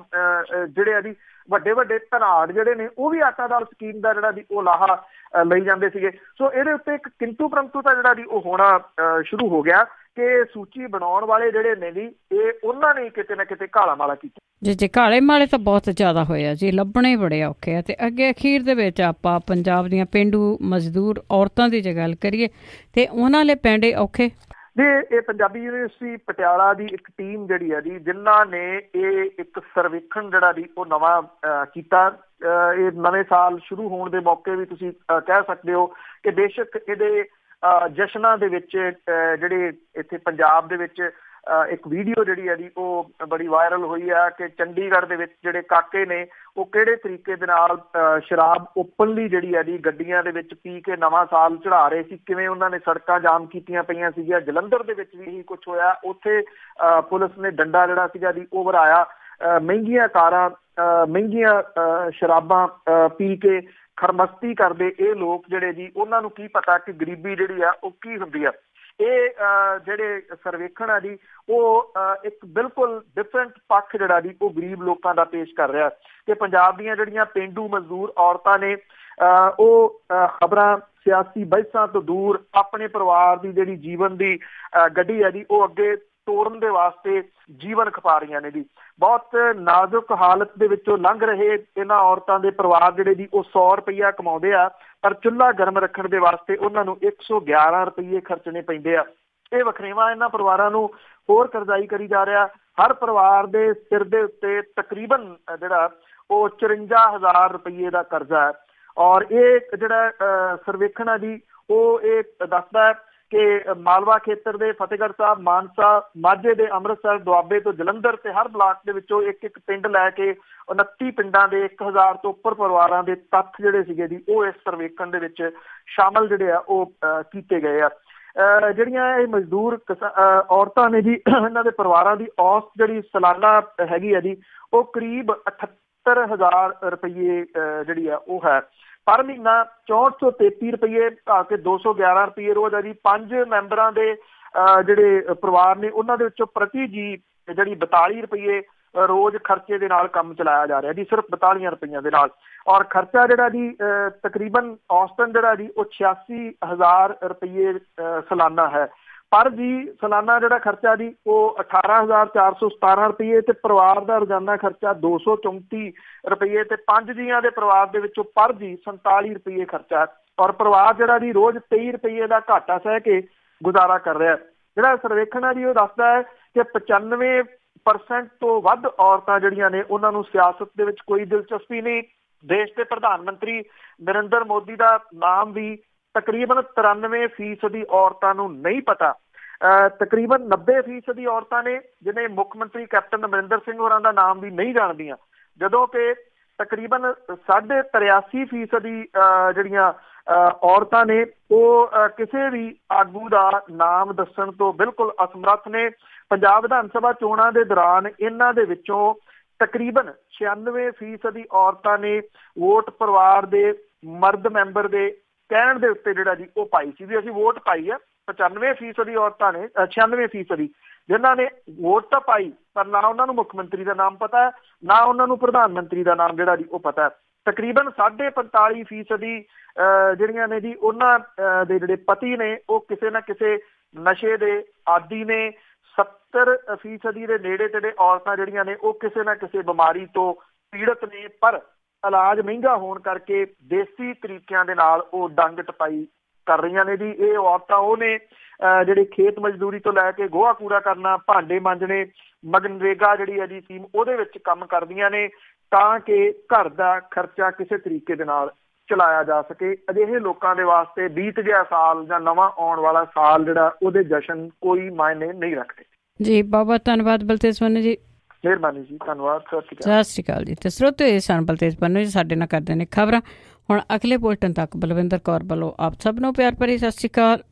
ਜਿਹੜੇ ਆ ਜੀ ਵੱਡੇ ਵੱਡੇ ਧਨਾੜ ਜਿਹੜੇ ਨੇ ਉਹ ਵੀ ਆਟਾ ਦਾਲ ਸਕੀਮ ਦਾ ਜਿਹੜਾ ਜੀ ਉਹ ਲਾਹਾ ਲਈ ਜਾਂਦੇ ਸੀਗੇ। ਸੋ ਇਹਦੇ ਉੱਤੇ ਇੱਕ ਕਿੰਤੂ ਪ੍ਰੰਤੂ ਤਾਂ ਜਿਹੜਾ ਜੀ ਉਹ ਹੋਣਾ ਸ਼ੁਰੂ ਹੋ ਗਿਆ ਕਿ ਸੂਚੀ ਬਣਾਉਣ ਵਾਲੇ ਜਿਹੜੇ ਨੇ ਜੀ ਇਹ ਉਹਨਾਂ ਨੇ ਕਿਤੇ ਨਾ ਕਿਤੇ ਕਾਲਾ ਮਾਲਾ ਕੀਤਾ। ਜੀ ਕਾਲੇ ਮਾਲੇ ਤਾਂ ਬਹੁਤ ਜ਼ਿਆਦਾ ਹੋਏ ਆ ਜੀ, ਲੱਭਣੇ ਬੜੇ ਔਖੇ ਆ। ਤੇ ਅੱਗੇ ਅਖੀਰ ਦੇ ਵਿੱਚ ਆਪਾਂ ਪੰਜਾਬ ਦੀਆਂ ਪੇਂਡੂ ਮਜ਼ਦੂਰ ਔਰਤਾਂ ਦੀ ਜੇ ਗੱਲ ਕਰੀਏ ਤੇ ਉਹਨਾਂ ਲਈ ਪਿੰਡ ਔਖੇ ਜੀ। ਇਹ ਪੰਜਾਬੀ ਯੂਨੀਵਰਸਿਟੀ ਪਟਿਆਲਾ ਦੀ ਇੱਕ ਟੀਮ ਜਿਹੜੀ ਹੈ ਜੀ ਜਿਨ੍ਹਾਂ ਨੇ ਇਹ ਇੱਕ ਸਰਵੇਖਣ ਜਿਹੜਾ ਜੀ ਉਹ ਨਵਾਂ ਕੀਤਾ। ਇਹ ਨਵੇਂ ਸਾਲ ਸ਼ੁਰੂ ਹੋਣ ਦੇ ਮੌਕੇ ਵੀ ਤੁਸੀਂ ਕਹਿ ਸਕਦੇ ਹੋ ਕਿ ਬੇਸ਼ੱਕ ਇਹਦੇ ਜਸ਼ਨਾਂ ਦੇ ਵਿੱਚ ਜਿਹੜੇ ਇੱਥੇ ਪੰਜਾਬ ਦੇ ਵਿੱਚ ਇੱਕ ਵੀਡੀਓ ਜਿਹੜੀ ਹੈ ਜੀ ਉਹ ਬੜੀ ਵਾਇਰਲ ਹੋਈ ਆ ਕਿ ਚੰਡੀਗੜ੍ਹ ਦੇ ਵਿੱਚ ਜਿਹੜੇ ਕਾਕੇ ਨੇ ਉਹ ਕਿਹੜੇ ਤਰੀਕੇ ਦੇ ਨਾਲ ਸ਼ਰਾਬ ਓਪਨਲੀ ਜਿਹੜੀ ਹੈ ਜੀ ਗੱਡੀਆਂ ਦੇ ਵਿੱਚ ਪੀ ਕੇ ਨਵਾਂ ਸਾਲ ਚੜਾ ਰਹੇ ਸੀ, ਕਿਵੇਂ ਉਹਨਾਂ ਨੇ ਸੜਕਾਂ ਜਾਮ ਕੀਤੀਆਂ ਪਈਆਂ ਸੀਗੀਆਂ। ਜਲੰਧਰ ਦੇ ਵਿੱਚ ਵੀ ਇਹੀ ਕੁਝ ਹੋਇਆ। ਉੱਥੇ ਪੁਲਿਸ ਨੇ ਡੰਡਾ ਜਿਹੜਾ ਸੀਗਾ ਜੀ ਉਹ ਵਰਾਇਆ। ਮਹਿੰਗੀਆਂ ਕਾਰਾਂ, ਮਹਿੰਗੀਆਂ ਸ਼ਰਾਬਾਂ ਪੀ ਕੇ ਖਰਮਸਤੀ ਕਰਦੇ ਇਹ ਲੋਕ ਜਿਹੜੇ ਜੀ ਉਹਨਾਂ ਨੂੰ ਕੀ ਪਤਾ ਕਿ ਗਰੀਬੀ ਜਿਹੜੀ ਆ ਉਹ ਕੀ ਹੁੰਦੀ ਆ। ਇਹ ਜਿਹੜੇ ਸਰਵੇਖਣ ਆ ਜੀ ਉਹ ਇੱਕ ਬਿਲਕੁਲ ਡਿਫਰੈਂਟ ਪੱਖ ਜਿਹੜਾ ਜੀ ਉਹ ਗਰੀਬ ਲੋਕਾਂ ਦਾ ਪੇਸ਼ ਕਰ ਰਿਹਾ ਕਿ ਪੰਜਾਬ ਦੀਆਂ ਜਿਹੜੀਆਂ ਪੇਂਡੂ ਮਜ਼ਦੂਰ ਔਰਤਾਂ ਨੇ ਉਹ ਖਬਰਾਂ ਸਿਆਸੀ ਬਹਿਸਾਂ ਤੋਂ ਦੂਰ ਆਪਣੇ ਪਰਿਵਾਰ ਦੀ ਜਿਹੜੀ ਜੀਵਨ ਦੀ ਗੱਡੀ ਹੈ ਜੀ ਉਹ ਅੱਗੇ ਤੋੜਨ ਦੇ ਵਾਸਤੇ ਜੀਵਨ ਖਪਾ ਰਹੀਆਂ ਨੇ ਜੀ। ਬਹੁਤ ਨਾਜ਼ੁਕ ਹਾਲਤ ਦੇ ਵਿੱਚੋਂ ਲੰਘ ਰਹੇ ਇਹਨਾਂ ਔਰਤਾਂ ਦੇ ਪਰਿਵਾਰ ਜਿਹੜੇ ਜੀ ਉਹ 100 ਰੁਪਈਆ ਕਮਾਉਂਦੇ ਆ ਪਰ ਚੁੱਲ੍ਹਾ ਗਰਮ ਰੱਖਣ ਦੇ ਵਾਸਤੇ ਉਹਨਾਂ ਨੂੰ 111 ਰੁਪਈਏ ਖਰਚਣੇ ਪੈਂਦੇ ਆ। ਇਹ ਵਖਰੇਵਾਂ ਇਹਨਾਂ ਪਰਿਵਾਰਾਂ ਨੂੰ ਹੋਰ ਕਰਜ਼ਾਈ ਕਰੀ ਜਾ ਰਿਹਾ। ਹਰ ਪਰਿਵਾਰ ਦੇ ਸਿਰ ਦੇ ਉੱਤੇ ਤਕਰੀਬਨ ਜਿਹੜਾ ਉਹ 54,000 ਰੁਪਈਏ ਦਾ ਕਰਜ਼ਾ ਹੈ। ਔਰ ਇਹ ਜਿਹੜਾ ਸਰਵੇਖਣ ਆ ਜੀ ਉਹ ਇਹ ਦੱਸਦਾ ਹੈ ਕਿ ਮਾਲਵਾ ਖੇਤਰ ਦੇ ਫਤਿਹਗੜ੍ਹ ਸਾਹਿਬ, ਮਾਨਸਾ, ਮਾਝੇ ਦੇ ਅੰਮ੍ਰਿਤਸਰ, ਦੁਆਬੇ ਤੋਂ ਜਲੰਧਰ ਤੇ ਹਰ ਬਲਾਕ ਦੇ ਵਿੱਚੋਂ ਇੱਕ ਇੱਕ ਪਿੰਡ ਲੈ ਕੇ 29 ਪਿੰਡਾਂ ਦੇ 1000 ਤੋਂ ਉੱਪਰ ਪਰਿਵਾਰਾਂ ਦੇ ਤੱਥ ਜਿਹੜੇ ਸੀਗੇ ਜੀ ਉਹ ਇਸ ਸਰਵੇਖਣ ਦੇ ਵਿੱਚ ਸ਼ਾਮਲ ਜਿਹੜੇ ਆ ਉਹ ਕੀਤੇ ਗਏ ਆ। ਜਿਹੜੀਆਂ ਇਹ ਮਜ਼ਦੂਰ ਔਰਤਾਂ ਨੇ ਜੀ ਇਹਨਾਂ ਦੇ ਪਰਿਵਾਰਾਂ ਦੀ ਔਸਤ ਜਿਹੜੀ ਸਾਲਾਨਾ ਹੈਗੀ ਆ ਜੀ ਉਹ ਕਰੀਬ 78,000 ਰੁਪਈਏ ਜਿਹੜੀ ਆ ਉਹ ਹੈ। ਪਰ ਮਹੀਨਾ 6433 ਰੁਪਈਏ ਆ ਕੇ 211 ਰੁਪਈਏ ਰੋਜ਼ ਆ ਜੀ। 5 ਮੈਂਬਰਾਂ ਦੇ ਜਿਹੜੇ ਪਰਿਵਾਰ ਨੇ ਉਹਨਾਂ ਦੇ ਵਿੱਚੋਂ ਪ੍ਰਤੀ ਜੀ ਜਿਹੜੀ 42 ਰੁਪਈਏ ਰੋਜ਼ ਖਰਚੇ ਦੇ ਨਾਲ ਕੰਮ ਚਲਾਇਆ ਜਾ ਰਿਹਾ ਜੀ, ਸਿਰਫ 42 ਰੁਪਈਆਂ ਦੇ ਨਾਲ। ਔਰ ਖਰਚਾ ਜਿਹੜਾ ਜੀ ਤਕਰੀਬਨ ਔਸਤਨ ਜਿਹੜਾ ਜੀ ਉਹ 86,000 ਰੁਪਈਏ ਸਾਲਾਨਾ ਹੈ। ਪਰ ਜੀ ਸਾਲਾਨਾ ਜਿਹੜਾ ਖਰਚਾ ਜੀ ਉਹ 18,417 ਰੁਪਈਏ ਤੇ ਪਰਿਵਾਰ ਦਾ ਰੋਜ਼ਾਨਾ ਖਰਚਾ 234 ਰੁਪਈਏ ਤੇ 5 ਜੀਆਂ ਦੇ ਪਰਿਵਾਰ ਦੇ ਵਿੱਚੋਂ ਪਰ ਜੀ 47 ਰੁਪਈਏ ਖਰਚਾ ਹੈ। ਔਰ ਪਰਿਵਾਰ ਜਿਹੜਾ ਜੀ ਰੋਜ਼ 23 ਰੁਪਈਏ ਦਾ ਘਾਟਾ ਸਹਿ ਕੇ ਗੁਜ਼ਾਰਾ ਕਰ ਰਿਹਾ। ਜਿਹੜਾ ਸਰਵੇਖਣ ਹੈ ਜੀ ਉਹ ਦੱਸਦਾ ਹੈ ਕਿ 95% ਤੋਂ ਵੱਧ ਔਰਤਾਂ ਜਿਹੜੀਆਂ ਨੇ ਉਹਨਾਂ ਨੂੰ ਸਿਆਸਤ ਦੇ ਵਿੱਚ ਕੋਈ ਦਿਲਚਸਪੀ ਨਹੀਂ। ਦੇਸ਼ ਦੇ ਪ੍ਰਧਾਨ ਮੰਤਰੀ ਨਰਿੰਦਰ ਮੋਦੀ ਦਾ ਨਾਮ ਵੀ ਤਕਰੀਬਨ 93% ਔਰਤਾਂ ਨੂੰ ਨਹੀਂ ਪਤਾ। ਤਕਰੀਬਨ 90% ਔਰਤਾਂ ਨੇ ਜਿਹਨੇ ਮੁੱਖ ਮੰਤਰੀ ਕੈਪਟਨ ਅਮਰਿੰਦਰ ਸਿੰਘ ਹੋਰਾਂ ਦਾ ਨਾਮ ਵੀ ਨਹੀਂ ਜਾਣਦੀਆਂ, ਜਦੋਂ ਕਿ ਤਕਰੀਬਨ 83% ਜਿਹੜੀਆਂ ਔਰਤਾਂ ਨੇ ਉਹ ਕਿਸੇ ਵੀ ਆਗੂ ਦਾ ਨਾਮ ਦੱਸਣ ਤੋਂ ਬਿਲਕੁਲ ਅਸਮਰੱਥ ਨੇ। ਪੰਜਾਬ ਵਿਧਾਨ ਸਭਾ ਚੋਣਾਂ ਦੇ ਦੌਰਾਨ ਇਹਨਾਂ ਦੇ ਵਿੱਚੋਂ ਤਕਰੀਬਨ 96% ਔਰਤਾਂ ਨੇ ਵੋਟ ਪਰਿਵਾਰ ਦੇ ਮਰਦ ਮੈਂਬਰ ਦੇ ਕਹਿਣ ਦੇ ਉੱਤੇ ਜਿਹੜਾ ਜੀ ਉਹ ਪਾਈ ਸੀ ਵੀ ਅਸੀਂ ਵੋਟ ਪਾਈ ਆ। 95% ਔਰਤਾਂ ਨੇ 96% ਜਿਨ੍ਹਾਂ ਨੇ ਵੋਟ ਤਾਂ ਪਾਈ ਪਰ ਨਾ ਉਹਨਾਂ ਨੂੰ ਮੁੱਖ ਮੰਤਰੀ ਦਾ ਨਾਮ ਪਤਾ ਨਾ ਉਹਨਾਂ ਨੂੰ ਪ੍ਰਧਾਨ ਮੰਤਰੀ ਦਾ ਨਾਮ ਜਿਹੜਾ ਜੀ ਉਹ ਪਤਾ। ਤਕਰੀਬਨ 45% ਜਿਹੜੀਆਂ ਨੇ ਜੀ ਉਹਨਾਂ ਦੇ ਜਿਹੜੇ ਪਤੀ ਨੇ ਉਹ ਕਿਸੇ ਨਾ ਕਿਸੇ ਨਸ਼ੇ ਦੇ ਆਦੀ ਨੇ। 70% ਦੇ ਨੇੜੇ ਤੇੜੇ ਔਰਤਾਂ ਜਿਹੜੀਆਂ ਨੇ ਉਹ ਕਿਸੇ ਨਾ ਕਿਸੇ ਬਿਮਾਰੀ ਤੋਂ ਪੀੜਤ ਨੇ ਪਰ ਇਲਾਜ ਮਹਿੰਗਾ ਹੋਣ ਕਰਕੇ ਦੇਸੀ ਤਰੀਕਿਆਂ ਦੇ ਨਾਲ ਉਹ ਡੰਗ ਟਪਾਈ ਕਰ ਰਹੀਆਂ ਨੇ ਜੀ। ਇਹ ਔਰਤਾਂ ਉਹ ਨੇ ਜਿਹੜੇ ਖੇਤ ਮਜ਼ਦੂਰੀ ਤੋਂ ਲੈ ਕੇ ਗੋਹਾ ਕੂੜਾ ਕਰਨਾ, ਭਾਂਡੇ ਮਾਂਜਣੇ, ਮਗਨਰੇਗਾ ਜਿਹੜੀ ਹੈ ਜੀ ਸਕੀਮ ਉਹਦੇ ਵਿੱਚ ਕੰਮ ਕਰਦੀਆਂ ਨੇ ਤਾਂ ਕਿ ਘਰ ਦਾ ਖਰਚਾ ਕਿਸੇ ਤਰੀਕੇ ਦੇ ਨਾਲ ਚਲਾਇਆ ਜਾ ਸਕੇ। ਅਜਿਹੇ ਲੋਕਾਂ ਦੇ ਵਾਸਤੇ ਬੀਤ ਗਿਆ ਸਾਲ ਜਾਂ ਨਵਾਂ ਆਉਣ ਵਾਲਾ ਸਾਲ ਜਿਹੜਾ ਉਹਦੇ ਜਸ਼ਨ ਕੋਈ ਮਾਇਨੇ ਨਹੀਂ ਰੱਖਦੇ। ਜੀ ਬਹੁਤ ਬਹੁਤ ਧੰਨਵਾਦ ਬਲਤੇਜ ਪੰਨੂ ਜੀ। ਮਿਹਰਬਾਨੀ ਜੀ, ਧੰਨਵਾਦ। ਸਤਿ ਸ਼੍ਰੀ ਅਕਾਲ ਜੀ। ਤੇ ਸਰੋਤਿਓ, ਇਹ ਸਨ ਬਲਤੇਜ ਪੰਨੂ ਜੀ, ਸਾਡੇ ਨਾਲ ਕਰਦੇ ਨੇ ਖਬਰਾਂ। ਹੁਣ ਅਗਲੇ ਬੁਲਟਨ ਤੱਕ ਬਲਵਿੰਦਰ ਕੌਰ ਵੱਲੋਂ ਆਪ ਸਭ ਨੂੰ ਪਿਆਰ ਭਰੀ ਸਤਿ ਸ਼੍ਰੀ ਅਕਾਲ।